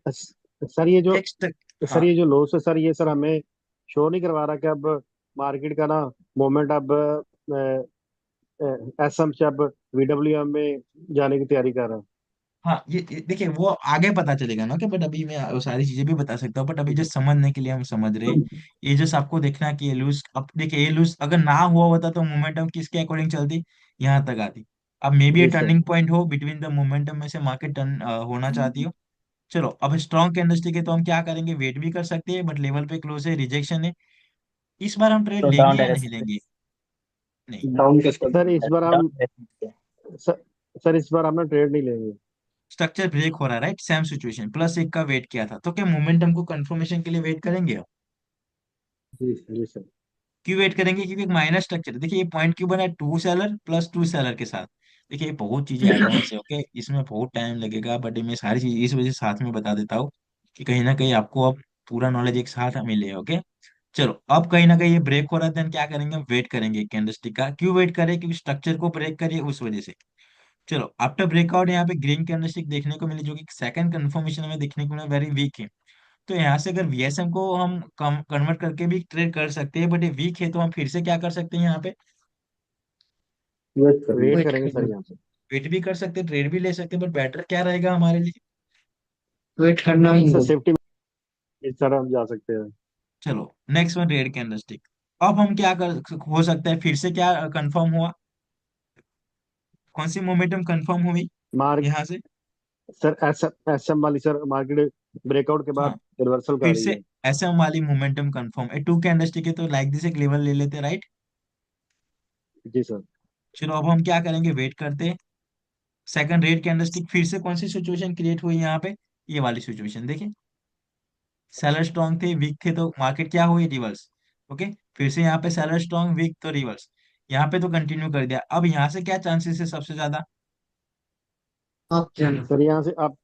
सर ये जो नेक्स्ट। सर हाँ, ये जो लॉस है सर, ये सर हमें शो नहीं करवा रहा कि अब मार्केट का ना मोमेंट अब एसएम से अब वीडब्ल्यूएम में जाने की तैयारी कर रहा है। हाँ, ये देखिए, वो आगे पता चलेगा ना कि, बट अभी मैं वो सारी चीजें भी बता सकता हूँ, बट अभी जो समझने के लिए हम समझ रहे हैं, ये जो आपको देखना कि ये लूज, अब देखिए, ये लूज अगर ना हुआ होता तो मोमेंटम किसके अकॉर्डिंग चलती? यहाँ तक आती। अब मे बी ये जी सर। टर्निंग पॉइंट हो बिटवीन द मोमेंटम में से मार्केट टर्न होना चाहती हो। चलो, अब स्ट्रॉन्ग कैंडलस्टिक है तो हम क्या करेंगे? वेट भी कर सकते हैं, बट लेवल पे क्लोज है, रिजेक्शन है। इस बार हम ट्रेड तो डाउन लेंगे या नहीं डायरेक्शन। लेंगे? नहीं, डाउन के साथ। सर इस बार डाउन हम डायरेक्शन। सर, सर इस बार हम ना ट्रेड नहीं लेंगे। स्ट्रक्चर ब्रेक हो रहा है, राइट? सेम सिचुएशन, प्लस एक का वेट किया था, तो क्या मोमेंटम को कंफर्मेशन के लिए वेट करेंगे? जी जी सर। क्यों वेट करेंगे? क्योंकि एक माइनस स्ट्रक्चर है। देखिए, ये पॉइंट क्यों बना है? Two seller plus two seller के साथ। देखिए, ये बहुत चीजें एडवांस है। ओके, इसमें बहुत टाइम लगेगा, बट मैं सारी चीज इस वजह से साथ में बता देता हूँ कि कहीं ना कहीं आपको अब पूरा नॉलेज एक साथ मिले। ओके, चलो, अब कहीं ना कहीं ये ब्रेक हो रहा है, देन क्या करेंगे? हम वेट करेंगे कैंडलस्टिक का। क्यों वेट करें? क्योंकि स्ट्रक्चर को ब्रेक करिए उस वजह से। चलो, आफ्टर ब्रेकआउट यहाँ पे ग्रीन कैंडलस्टिक देखने को मिली, जो कि सेकंड कंफर्मेशन हमें देखने को मिला, वेरी वीक है। तो यहाँ से अगर वीएसएम को हम कम कन्वर्ट करके भी ट्रेड कर सकते हैं, बट ये वीक है तो हम फिर से क्या कर सकते हैं यहाँ पे, वेट करेंगे। वेट वेट करेंगे सर करना। यहाँ से। वेट भी कर सकते हैं, ट्रेड भी ले सकते हैं, बट बेटर क्या रहेगा हमारे लिए। वेट करना ही सर होगा। सेफ्टी इस तरह हम जा सकते हैं। चलो नेक्स्ट वन, रेड कैंडलस्टिक। अब हम क्या कर हो सकता है, फिर से क्या कंफर्म हुआ, कौन सी मोमेंटम कंफर्म हुई मार्क यहाँ से। सर एस एस एम वाली सर मार्केट ब्रेकआउट के हाँ, बाद रिवर्सल कर फिर रही से है। एसएम वाली मोमेंटम कंफर्म है, 2 कैंडलस्टिक है तो लाइक दिस एक लेवल ले लेते, राइट। जी सर। चलो अब हम क्या करेंगे, वेट करते हैं। सेकंड रेड कैंडलस्टिक, फिर से कौन सी सिचुएशन क्रिएट हुई यहाँ पे, ये वाली सिचुएशन देखिए, सेलर स्ट्रांग थे वीक थे तो मार्केट क्या हुई, रिवर्स। ओके, फिर से यहाँ पे सेलर स्ट्रांग वीक तो रिवर्स, यहाँ पे तो कंटिन्यू कर दिया। अब यहाँ से क्या चांसेस है सबसे ज्यादा। आप जाना। सर यहाँ से आप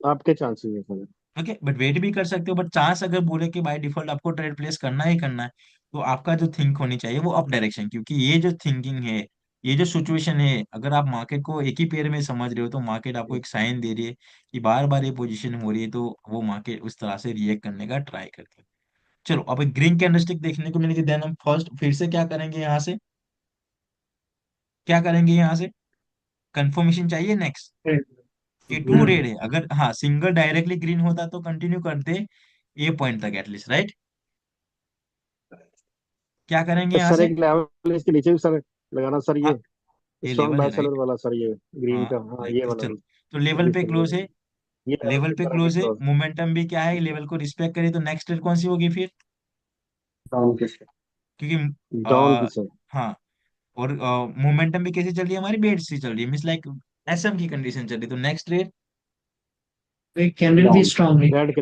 आपके चांसेस है सर। ओके, बट वेट भी कर सकते हो, बट चांस अगर बोले कि बाय डिफॉल्ट आपको ट्रेड प्लेस करना ही करना है, तो आपका जो थिंक होनी चाहिए वो अप डायरेक्शन, क्योंकि ये जो थिंकिंग है, ये जो सिचुएशन है, अगर आप मार्केट को एक ही पेयर में समझ रहे हो तो मार्केट आपको एक साइन दे रही है कि बार बार ये पोजीशन हो रही है, तो वो मार्केट उस तरह से रिएक्ट करने का ट्राई करती है। चलो अब एक ग्रीन कैंडलस्टिक देखने को मिलेगी, देन हम फर्स्ट फिर से क्या करेंगे यहाँ से, क्या करेंगे यहाँ से, कंफर्मेशन चाहिए नेक्स्ट। ये टू रेड है, अगर हाँ सिंगल डायरेक्टली ग्रीन होता तो कंटिन्यू करते ये पॉइंट तक एटलीस्ट, राइट। क्या करेंगे यहाँ सर से। एक लेवल इसके नीचे भी सर लगाना सर, हाँ, ये ये स्ट्रॉन्ग लेवल है बाय सेलर राइट। वाला सर, ये ग्रीन हाँ, का, हाँ लाइक ये दिस, वाला चलो भी। तो लेवल जी पे सर ये क्लोज है, वाला, ये लेवल लेवल की पे तरह भी क्लोज है, क्लोज। मोमेंटम भी क्या है, लेवल को रिस्पेक्ट करे, तो नेक्स्ट ट्रेड कौन सी होगी फिर, डाउन के साथ। क्योंकि डाउन आ, की सर। हाँ, और मोमेंटम भी कैसे चल रही है हमारी, बेट से चल रही है, मीन्स लाइक एसएम की कंडीशन चल रही है, तो नेक्स्ट ट्रेड एक कैंडल भी डाउन। स्ट्रांग है। रेड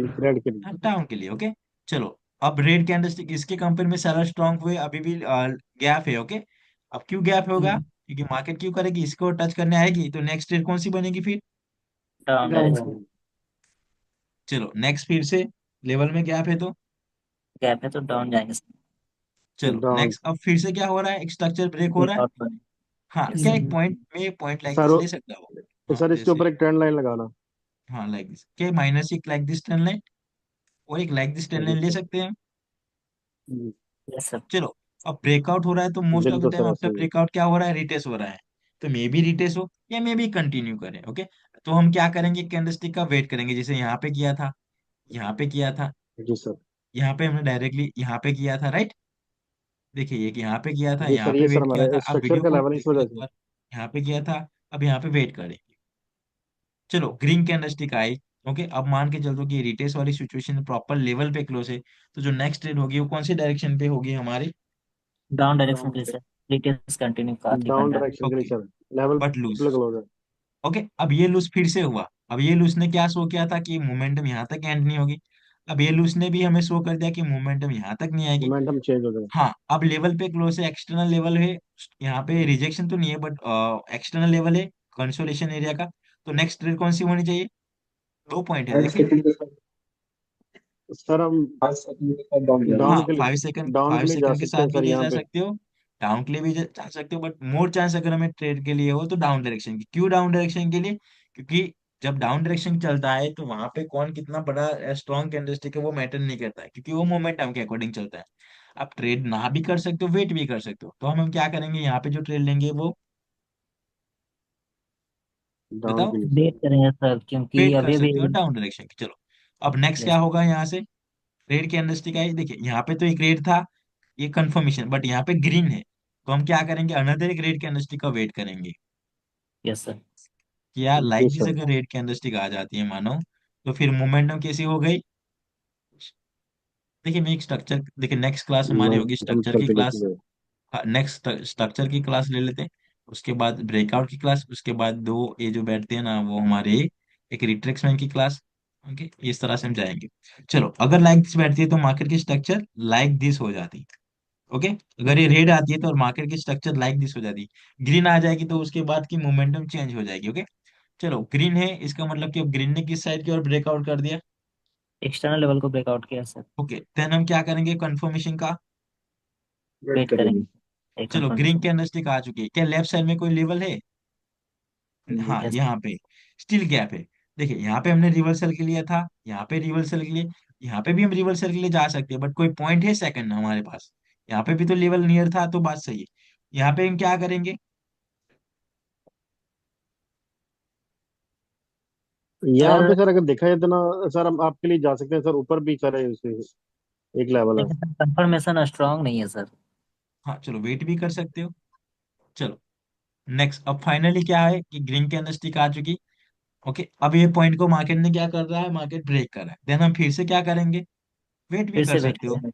के लिए। डाउन के लिए। ओके, चलो अब रेड कैंडलस्टिक इसके कंपेयर में सेलर स्ट्रांग हुए, अभी भी गैप है। ओके, अब क्यों गैप होगा, हम्म, क्योंकि मार्केट क्यों करेगी, इसको टच करने आएगी, तो नेक्स्ट ट्रेड कौन सी बनेगी फिर। Down down. डायरेक्शन। डाउन। चलो नेक्स्ट फिर से लेवल में गैप है तो गैप है तो डाउन जाएंगे सर। चलो डाउन। नेक्स्ट, अब फिर से क्या हो रहा है, एक स्ट्रक्चर ब्रेक हो रहा है। ब्रेकआउट बने। हाँ, यस क्या सर। एक हम्म, पॉइंट में पॉइंट लाइक सर दिस ले सकता हो। हाँ सर इसके जैसे, ऊपर एक ट्रेंड लाइन लगाना। हाँ लाइक दिस के माइनस एक लाइक दिस टेन लाइन, और एक लाइक दिस टेन जी लाइन ले सर। सकते हैं। जी, यस सर। चलो अब ब्रेकआउट हो रहा है तो मोस्ट ऑफ द बिल्कुल टाइम सर आफ्टर ऐसे ही। ब्रेकआउट क्या हो रहा है, रिटेस्ट हो रहा है, तो मे बी रिटेस्ट हो या मे बी कंटिन्यू करें। ओके, तो हम क्या करेंगे, कैंडलस्टिक का वेट करेंगे, जैसे यहाँ पे किया था, यहाँ पे किया था, जी सर। यहाँ पे हमने डायरेक्टली यहाँ पे किया था, राइट। देखिए ये कि यहाँ पे किया था, जी यहाँ सर पे ये सर वेट किया था, हमारा अब स्ट्रक्चर वीडियो का को लेवल है, इस देखो वजह एक से। बार, यहाँ पे किया था, अब यहाँ पे वेट करेंगे। चलो ग्रीन कैंडलस्टिक आई। ओके, अब मान के चल दो कि ये रिटेस्ट वाली सिचुएशन प्रॉपर लेवल पे क्लोज है, तो जो नेक्स्ट ट्रेड होगी वो कौन सी डायरेक्शन पे होगी हमारी। डाउन डायरेक्शन डाउन के लिए के। सर। डिटेल्स कंटिन्यू काफी डाउन बन रहा है। डायरेक्शन के लिए okay, sir, level but loose. पे क्लोज है। ओके, अब ये लूज फिर से हुआ, अब ये लूज ने क्या शो किया था कि मोमेंटम यहाँ तक एंड नहीं होगी, अब ये लूज ने भी हमें शो कर दिया कि मोमेंटम यहाँ तक नहीं आएगी। मोमेंटम चेंज हो जाएगा। हाँ, अब लेवल पे क्लोज है, एक्सटर्नल लेवल है, यहाँ पे रिजेक्शन तो नहीं है, बट एक्सटर्नल लेवल है कंसोलेशन एरिया का, तो नेक्स्ट ट्रेड कौन सी होनी चाहिए, 2 पॉइंट है 5 देखिए। सेकंड के साथ। सर हम 5 सेकंड के साथ डाउन जाएंगे। हाँ, डाउन के लिए, 5 सेकंड, डाउन के फाइव लिए जा सेकंड के सकते साथ हैं भी सर ले यहाँ जा पे। सकते हो, डाउन के लिए भी जा सकते हो, बट मोर चांस अगर हमें ट्रेड के लिए हो तो डाउन डायरेक्शन की। क्यों डाउन डायरेक्शन के लिए, क्योंकि जब डाउन डायरेक्शन चलता है तो वहां पे कौन कितना बड़ा स्ट्रॉन्ग कैंडलस्टिक है वो मैटर नहीं करता है, क्योंकि वो मोमेंटम के अकॉर्डिंग चलता है। आप ट्रेड ना भी कर सकते हो, वेट भी कर सकते हो, तो हम क्या करेंगे यहाँ पे जो ट्रेड लेंगे वो, डाउन बताओ, के लिए वेट सर। करेंगे सर क्योंकि वेट कर अभी भी। सकते हो डाउन डायरेक्शन की। चलो अब नेक्स्ट क्या यस। होगा यहाँ से, रेड कैंडलस्टिक आई, देखिए यहाँ पे तो एक रेड था, ये कंफर्मेशन, बट यहाँ पे ग्रीन है, तो हम क्या करेंगे, अनदर एक रेड कैंडलस्टिक का वेट करेंगे यस सर। कि यार जी लाइक दिस सर। अगर रेड कैंडलस्टिक आ जाती है मानो, तो फिर मोमेंटम कैसी हो गई। देखिए मैं एक स्ट्रक्चर, देखिए नेक्स्ट क्लास हमारी होगी मोमेंटम स्ट्रक्चर सर की के लिए क्लास। clear नेक्स्ट स्ट्रक्चर की क्लास ले लेते हैं, उसके बाद ब्रेकआउट की क्लास, उसके बाद दो ये जो बैठते हैं ना वो हमारे एक रिट्रेसमेंट की क्लास। ओके, इस तरह से हम जाएंगे। चलो अगर लाइक दिस बैठती है तो मार्केट की स्ट्रक्चर लाइक दिस हो जाती है। ओके, अगर ये रेड आती है तो मार्केट की स्ट्रक्चर लाइक दिस हो जाती है, ग्रीन आ जाएगी तो उसके बाद की मोमेंटम चेंज हो जाएगी। ओके, चलो ग्रीन है इसका मतलब कि अब ग्रीन ने किस साइड की ओर ब्रेकआउट कर दिया। एक्सटर्नल लेवल को ब्रेकआउट किया सर। ओके, देन हम क्या करेंगे कंफर्मेशन का। वेट वेट करेंगे। करेंगे एक चलो ग्रीन कंफर्मेशन। कैंडलस्टिक आ चुकी है, क्या लेफ्ट साइड में कोई लेवल है। नहीं। हाँ यस। यहाँ पे स्टिल गैप है। देखिए यहाँ पे हमने रिवर्सल के लिए था, यहाँ पे रिवर्सल के लिए, यहाँ पे भी हम रिवर्सल के लिए जा सकते हैं, बट कोई पॉइंट है सेकंड हमारे पास, यहाँ पे भी तो लेवल नियर था, तो बात सही है। यहाँ पे हम क्या करेंगे? यहाँ सर पे सर अगर देखा जाए तो ना सर, हम आपके लिए जा सकते हैं सर, ऊपर भी सर है उससे एक लेवल है। लेकिन सर कंफर्मेशन स्ट्रांग नहीं है सर। हाँ चलो, वेट भी कर सकते हो। चलो नेक्स्ट, अब फाइनली क्या है कि ग्रीन कैंडलस्टिक आ चुकी। ओके, अब ये पॉइंट को मार्केट ने क्या कर रहा है, मार्केट ब्रेक कर रहा है, देन हम फिर से क्या करेंगे, वेट भी फिर कर से वेट सकते हो। करेंगे।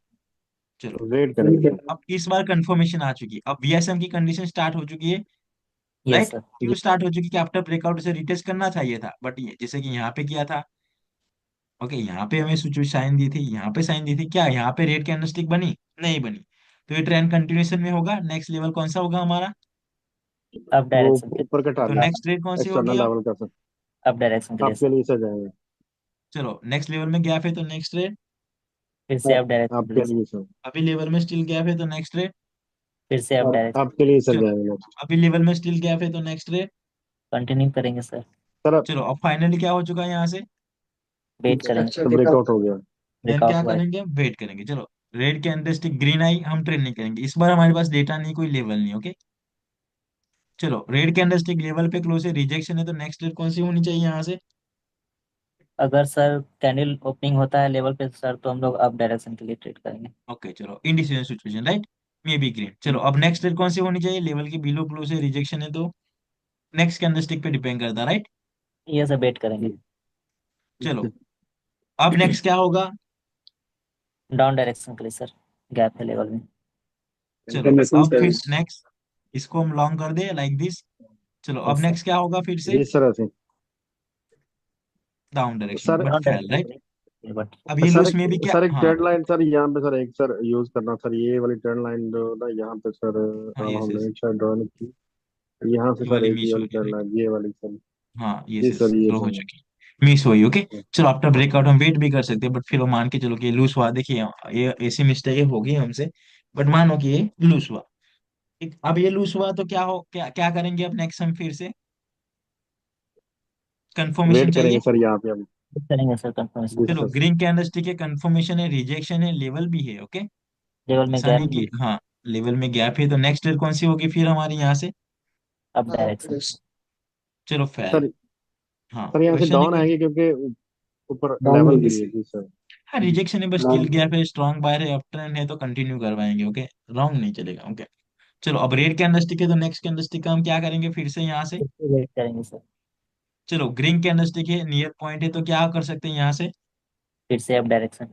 चलो, वेट करेंगे सर। अब इस बार कंफर्मेशन आ चुकी, अब वीएसएम की कंडीशन स्टार्ट हो चुकी है। Yes right, sir. क्यों स्टार्ट हो चुकी कि आफ्टर ब्रेकआउट से रिटेस्ट करना चाहिए था, बट ये जैसे कि यहाँ पे किया था। ओके, यहाँ पे हमें सिचुएशन साइन दी थी, यहाँ पे साइन दी थी, क्या यहाँ पे रेड कैंडलस्टिक बनी? नहीं बनी। तो ये ट्रेंड कंटिन्यूएशन में होगा, नेक्स्ट लेवल कौन सा होगा हमारा? अप वो डायरेक्शन के तो ऊपर का टारगेट, नेक्स्ट ट्रेड कौन सी होगी एक्सटर्नल अब? लेवल का सर, अप डायरेक्शन के लिए आपके सर। लिए सर जाएंगे। चलो नेक्स्ट लेवल में गैप है तो नेक्स्ट ट्रेड। फिर से अप डायरेक्शन के आपके लिए सर। लिए सर, अभी लेवल में स्टिल गैप है तो नेक्स्ट ट्रेड। फिर से अप डायरेक्शन। आपके लिए सर चलो, जाएंगे नेक्स्ट। अभी लेवल में स्टिल गैप है तो नेक्स्ट ट्रेड। कंटिन्यू करेंगे सर। सर अब चलो, अब फाइनली क्या हो चुका है यहाँ से? वेट करेंगे। ब्रेकआउट हो गया। देन क्या ब्रेकआउट हुआ है। करेंगे? वेट करेंगे। चलो, रेड कैंडलस्टिक ग्रीन आई, हम ट्रेड नहीं करेंगे इस बार, हमारे पास डेटा नहीं, कोई लेवल नहीं। ओके, चलो रेड कैंडलस्टिक लेवल पे क्लोज है, रिजेक्शन है, तो नेक्स्ट ट्रेड कौन सी होनी चाहिए यहाँ से? अगर सर कैंडल ओपनिंग होता है लेवल पे सर, तो हम लोग अप डायरेक्शन के लिए ट्रेड करेंगे। ओके चलो, indecision situation, right, may be green. चलो, अब नेक्स्ट ट्रेड कौन सी होनी चाहिए? लेवल के बिलो क्लोज है, रिजेक्शन है, तो नेक्स्ट कैंडलस्टिक पे डिपेंड करता है, राइट। ये सब वेट करेंगे। चलो, अब नेक्स्ट क्या होगा? डाउन डायरेक्शन के लिए सर, गैप है लेवल में। चलो, कंफर्मेशन अब फिर सर। नेक्स्ट, इसको हम लॉन्ग कर दे लाइक दिस। चलो, अब यस सर। नेक्स्ट क्या होगा फिर से? जी सर ऐसे। Down direction sir but down fail, direction right. के लिए बट। अब ये सर लूज एक में भी क्या, सर एक हाँ। ट्रेंड लाइन सर यहाँ पे सर, एक सर यूज करना सर, ये वाली ट्रेंड लाइन जो ना यहाँ पे सर, हाँ, अब यस यस, हमने शायद ड्रॉ नहीं की। यहाँ से ये सर वाली एक मिस ये हो वाली रही, ट्रेंड राइट। लाइन, ये वाली सर। हाँ, यस जी यस, सर ये ड्रॉ हो सर। चुकी, मिस हुई। ओके, चलो आफ्टर ब्रेकआउट हम वेट भी कर सकते हैं, बट फिर वो मान के चलो कि ये लूज हुआ। देखिए, ये ऐसी मिस्टेक होगी हमसे, बट मानो कि ये लूज हुआ। ठीक, अब ये लूज हुआ तो क्या हो, क्या क्या करेंगे अब नेक्स्ट हम फिर से? कंफर्मेशन वेट चाहिए। करेंगे सर यहाँ पे हम। करेंगे सर कंफर्मेशन जी के चलो, लिए। सर। ग्रीन कैंडलस्टिक है, कंफर्मेशन है, रिजेक्शन है, लेवल भी है। ओके, लेवल में ऐसा गैप नहीं है। कि हाँ, लेवल में गैप है, तो नेक्स्ट ईयर कौन सी होगी फिर हमारी यहाँ से? Up direction. चलो फेल। सर हाँ, सर यहाँ से क्वेश्चन है डाउन कोई? आएंगे क्योंकि ऊपर डाउन लेवल होगी के लिए। सर। जी सर। हाँ, रिजेक्शन है, बस हाँ। स्टिल गैप है, स्ट्रॉन्ग बायर है, अप ट्रेंड है, तो कंटिन्यू करवाएंगे। ओके, रॉन्ग नहीं चलेगा। ओके, चलो, अब रेड कैंडलस्टिक है तो नेक्स्ट कैंडलस्टिक का हम क्या करेंगे फिर से यहाँ से? फिर से वेट करेंगे सर। चलो, ग्रीन कैंडलस्टिक है, नियर पॉइंट है, तो क्या कर सकते हैं यहाँ से? फिर से अप डायरेक्शन।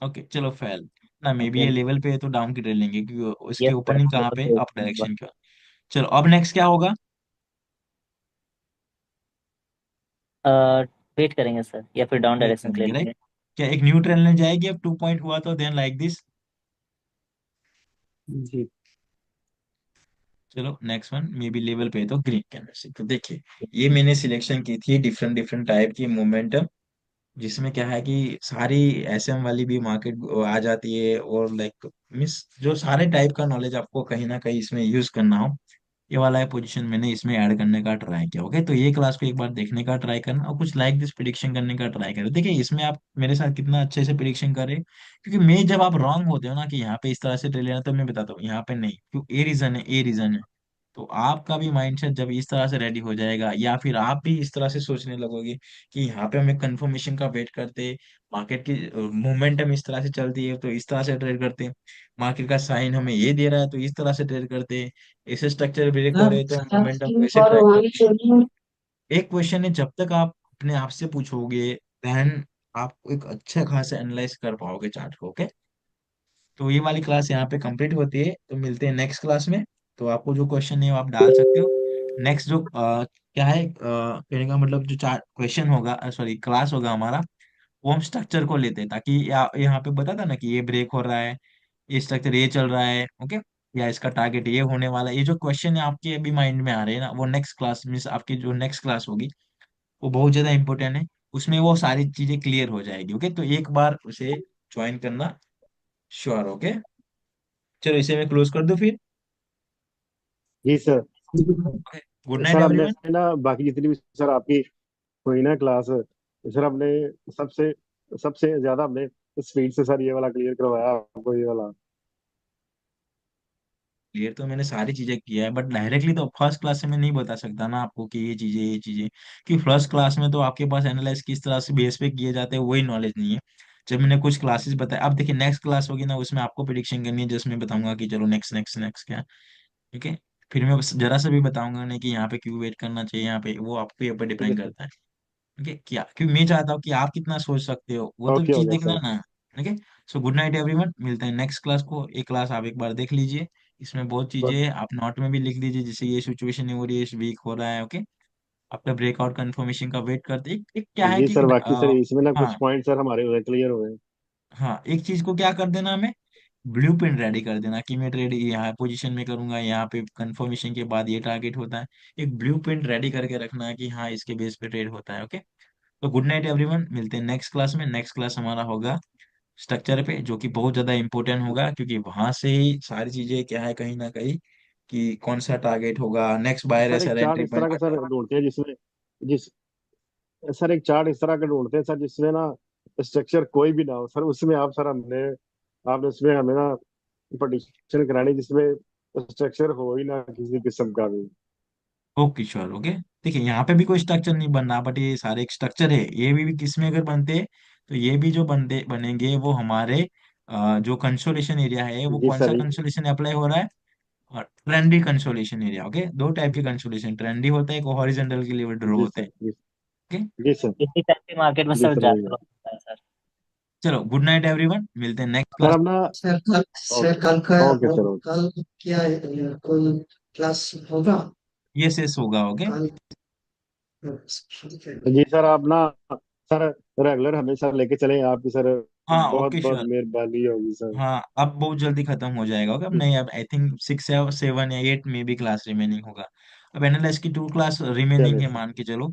ओके चलो फेल ना, मे बी ओके। ये लेवल पे है तो डाउन की ट्रेड लेंगे, क्योंकि उसकी यस सर। ओपनिंग कहाँ पे, अप डायरेक्शन की। चलो, अब नेक्स्ट क्या होगा? वेट करेंगे सर, या फिर डाउन वेट डायरेक्शन के करेंगे, लिए राइट। लेंगे। क्या एक न्यू ट्रेंड लाइन जाएगी अब 2 पॉइंट हुआ तो, देन लाइक दिस। जी। चलो next one, maybe level पे है तो ग्रीन कैंडलस्टिक। तो देखिए, ये मैंने सिलेक्शन की थी डिफरेंट डिफरेंट टाइप की मोमेंटम, जिसमें क्या है कि सारी एसएम वाली भी मार्केट आ जाती है, और लाइक मिस जो सारे टाइप का नॉलेज आपको कहीं ना कहीं इसमें यूज करना हो, ये वाला है पोजीशन मैंने इसमें ऐड करने का ट्राई किया। ओके, तो ये क्लास को एक बार देखने का ट्राई करना, और कुछ लाइक दिस प्रिडिक्शन करने का ट्राई करें। देखिए, इसमें आप मेरे साथ कितना अच्छे से प्रिडिक्शन करें, क्योंकि मैं जब आप रॉन्ग होते हो ना कि यहाँ पे इस तरह से ट्रेड लेना, तो मैं बताता हूँ यहाँ पे नहीं, क्यों, ए रीजन है, ए रीजन है। तो आपका भी माइंडसेट जब इस तरह से रेडी हो जाएगा, या फिर आप भी इस तरह से सोचने लगोगे कि यहाँ पे हमें कंफर्मेशन का वेट करते, मार्केट की मोमेंटम इस तरह से चलती है तो इस तरह से ट्रेड करते, मार्केट का साइन हमें ये दे रहा है तो इस तरह से ट्रेड करते, ऐसे स्ट्रक्चर ब्रेक हो रहे हैं तो हम मोमेंटम को ऐसे ट्रैक करते। एक क्वेश्चन है, जब तक आप अपने आप से पूछोगे, देन आप एक अच्छा खासा एनालाइज कर पाओगे चार्ट को। ओके, तो ये वाली क्लास यहाँ पे कंप्लीट होती है, तो मिलते हैं नेक्स्ट क्लास में। तो आपको जो क्वेश्चन है वो आप डाल सकते हो। नेक्स्ट जो क्या है, कहने का मतलब जो चार क्वेश्चन होगा, सॉरी क्लास होगा हमारा, वो हम स्ट्रक्चर को लेते हैं, ताकि यहाँ पे बता था ना कि ये ब्रेक हो रहा है, ये स्ट्रक्चर ये चल रहा है। ओके, या इसका टारगेट ये होने वाला है, ये जो क्वेश्चन है आपके अभी माइंड में आ रहे हैं ना, वो नेक्स्ट क्लास मीन्स आपकी जो नेक्स्ट क्लास होगी, वो बहुत ज्यादा इंपॉर्टेंट है, उसमें वो सारी चीजें क्लियर हो जाएगी। ओके, तो एक बार उसे ज्वाइन करना, श्योर। ओके, चलो इसे मैं क्लोज कर दूं फिर। जी सर। गुड नाइट सर हमने एवरीवन। ना बाकी जितनी भी सर आपकी हुई ना क्लास, सर हमने सबसे सबसे ज्यादा हमने स्पीड से सर ये वाला क्लियर करवाया आपको, ये वाला। क्लियर तो मैंने सारी चीजें किया है, बट डायरेक्टली तो फर्स्ट क्लास से मैं नहीं बता सकता ना आपको कि ये चीजें, कि फर्स्ट क्लास में तो आपके पास एनालाइज किस तरह से बेस पे किए जाते हैं वही नॉलेज नहीं है। जब मैंने कुछ क्लासेस बताया, अब देखिए नेक्स्ट क्लास होगी ना, उसमें आपको प्रिडिक्शन करनी है, जिसमें बताऊंगा कि चलो नेक्स्ट नेक्स्ट नेक्स्ट क्या। ठीक है। फिर मैं बस जरा सा भी बताऊंगा नहीं कि यहाँ पे क्यों वेट करना चाहिए, यहाँ पे वो आपके ऊपर ठीक है डिपेंड सर। करता है। ठीक है क्या, क्योंकि मैं चाहता हूँ कि आप कितना सोच सकते हो, वो तो ओके हो चीज गया देखना सर। है ना। ठीक है। सो गुड नाइट एवरीवन, मिलते हैं नेक्स्ट क्लास को। एक क्लास आप एक बार देख लीजिए, इसमें बहुत चीजें ब- हैं, आप नोट में भी लिख लीजिए, जैसे ये सिचुएशन नहीं हो रही है, इस वीक हो रहा है। ओके। आपका ब्रेकआउट कंफर्मेशन का वेट करते एक क्या है जी कि सर, बाकी सर इसमें ना कुछ हाँ पॉइंट सर हमारे हुए, क्लियर हुए। हाँ, एक चीज को क्या कर देना हमें, ब्लूप्रिंट रेडी कर देना कि मैं ट्रेड यहाँ पोजीशन में करूंगा, यहाँ पे कंफर्मेशन के बाद ये टारगेट होता है। एक ब्लूप्रिंट रेडी करके रखना है कि हाँ इसके बेस पे ट्रेड होता है। ओके। तो गुड नाइट एवरीवन, मिलते हैं नेक्स्ट क्लास में। नेक्स्ट क्लास हमारा होगा स्ट्रक्चर पे, जो कि बहुत ज्यादा इंपॉर्टेंट होगा, क्योंकि वहां से ही सारी चीजें क्या है कहीं ना कहीं, कि कौन सा टारगेट होगा, नेक्स्ट बायर सर एक ऐसा चार्ट एंट्री इस पॉइंट। तरह का सर ढूंढते हैं जिसमें, जिस सर एक चार्ट इस तरह का ढूंढते हैं सर जिसमें ना स्ट्रक्चर कोई भी ना हो सर, उसमें आप सर हमने, आपने उसमें हमें ना पटिशन करानी जिसमें स्ट्रक्चर हो ही ना किसी किस्म का भी। Okay sure. ओके। देखिए यहाँ पे भी कोई स्ट्रक्चर नहीं बनना, बट ये सारे एक स्ट्रक्चर है, ये भी किस में अगर बनते हैं, तो ये भी जो बनते बनेंगे वो हमारे जो कंसोलेशन एरिया है, वो जी कौन सा सर। कंसोलेशन अप्लाई हो रहा है, और ट्रेंडी कंसोलेशन एरिया। ओके, दो टाइप के कंसोलेशन, ट्रेंडी होता है, एक हॉरिजॉन्टल के लिए ड्रॉ जी होते सर। हैं। जी, ओके। जी सर। इसी टाइप के मार्केट में जी सर सर वही ज्यादा है। होता है सर। चलो गुड नाइट एवरीवन, मिलते हैं नेक्स्ट सर क्लास। अपना, सर ओके, कल का ओके सर, ओके। कल क्या है, कोई क्लास होगा ये होगा। ओके। कल? ठीक है। जी सर आप ना, सर रेगुलर हमेशा लेके चलें आपकी सर, हाँ बहुत ओके बहुत श्योर। मेहरबानी होगी सर। हाँ अब बहुत जल्दी खत्म हो जाएगा। ओके, अब नहीं, अब आई थिंक 6 या 7 या 8 में भी क्लास रिमेनिंग होगा। अब एनालिस की 2 क्लास रिमेनिंग चले है सर। मान के चलो,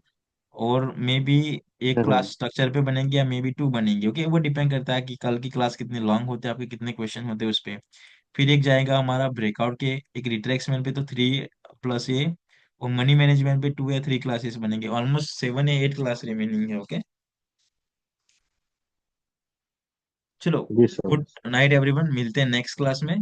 और मे बी एक हाँ क्लास हाँ। स्ट्रक्चर पे बनेगी या मे बी 2 बनेंगी। ओके, वो डिपेंड करता है कि कल की क्लास कितने लॉन्ग होते हैं, आपके कितने क्वेश्चन होते हैं उस पे। फिर एक जाएगा हमारा ब्रेकआउट के, एक रिट्रेक्समेंट पे तो 3 + A, और मनी मैनेजमेंट पे 2 या 3 क्लासेस बनेंगे, ऑलमोस्ट 7 या 8 क्लास रिमेनिंग है। ओके। चलो जी सर। गुड नाइट एवरीवन, मिलते हैं नेक्स्ट क्लास में।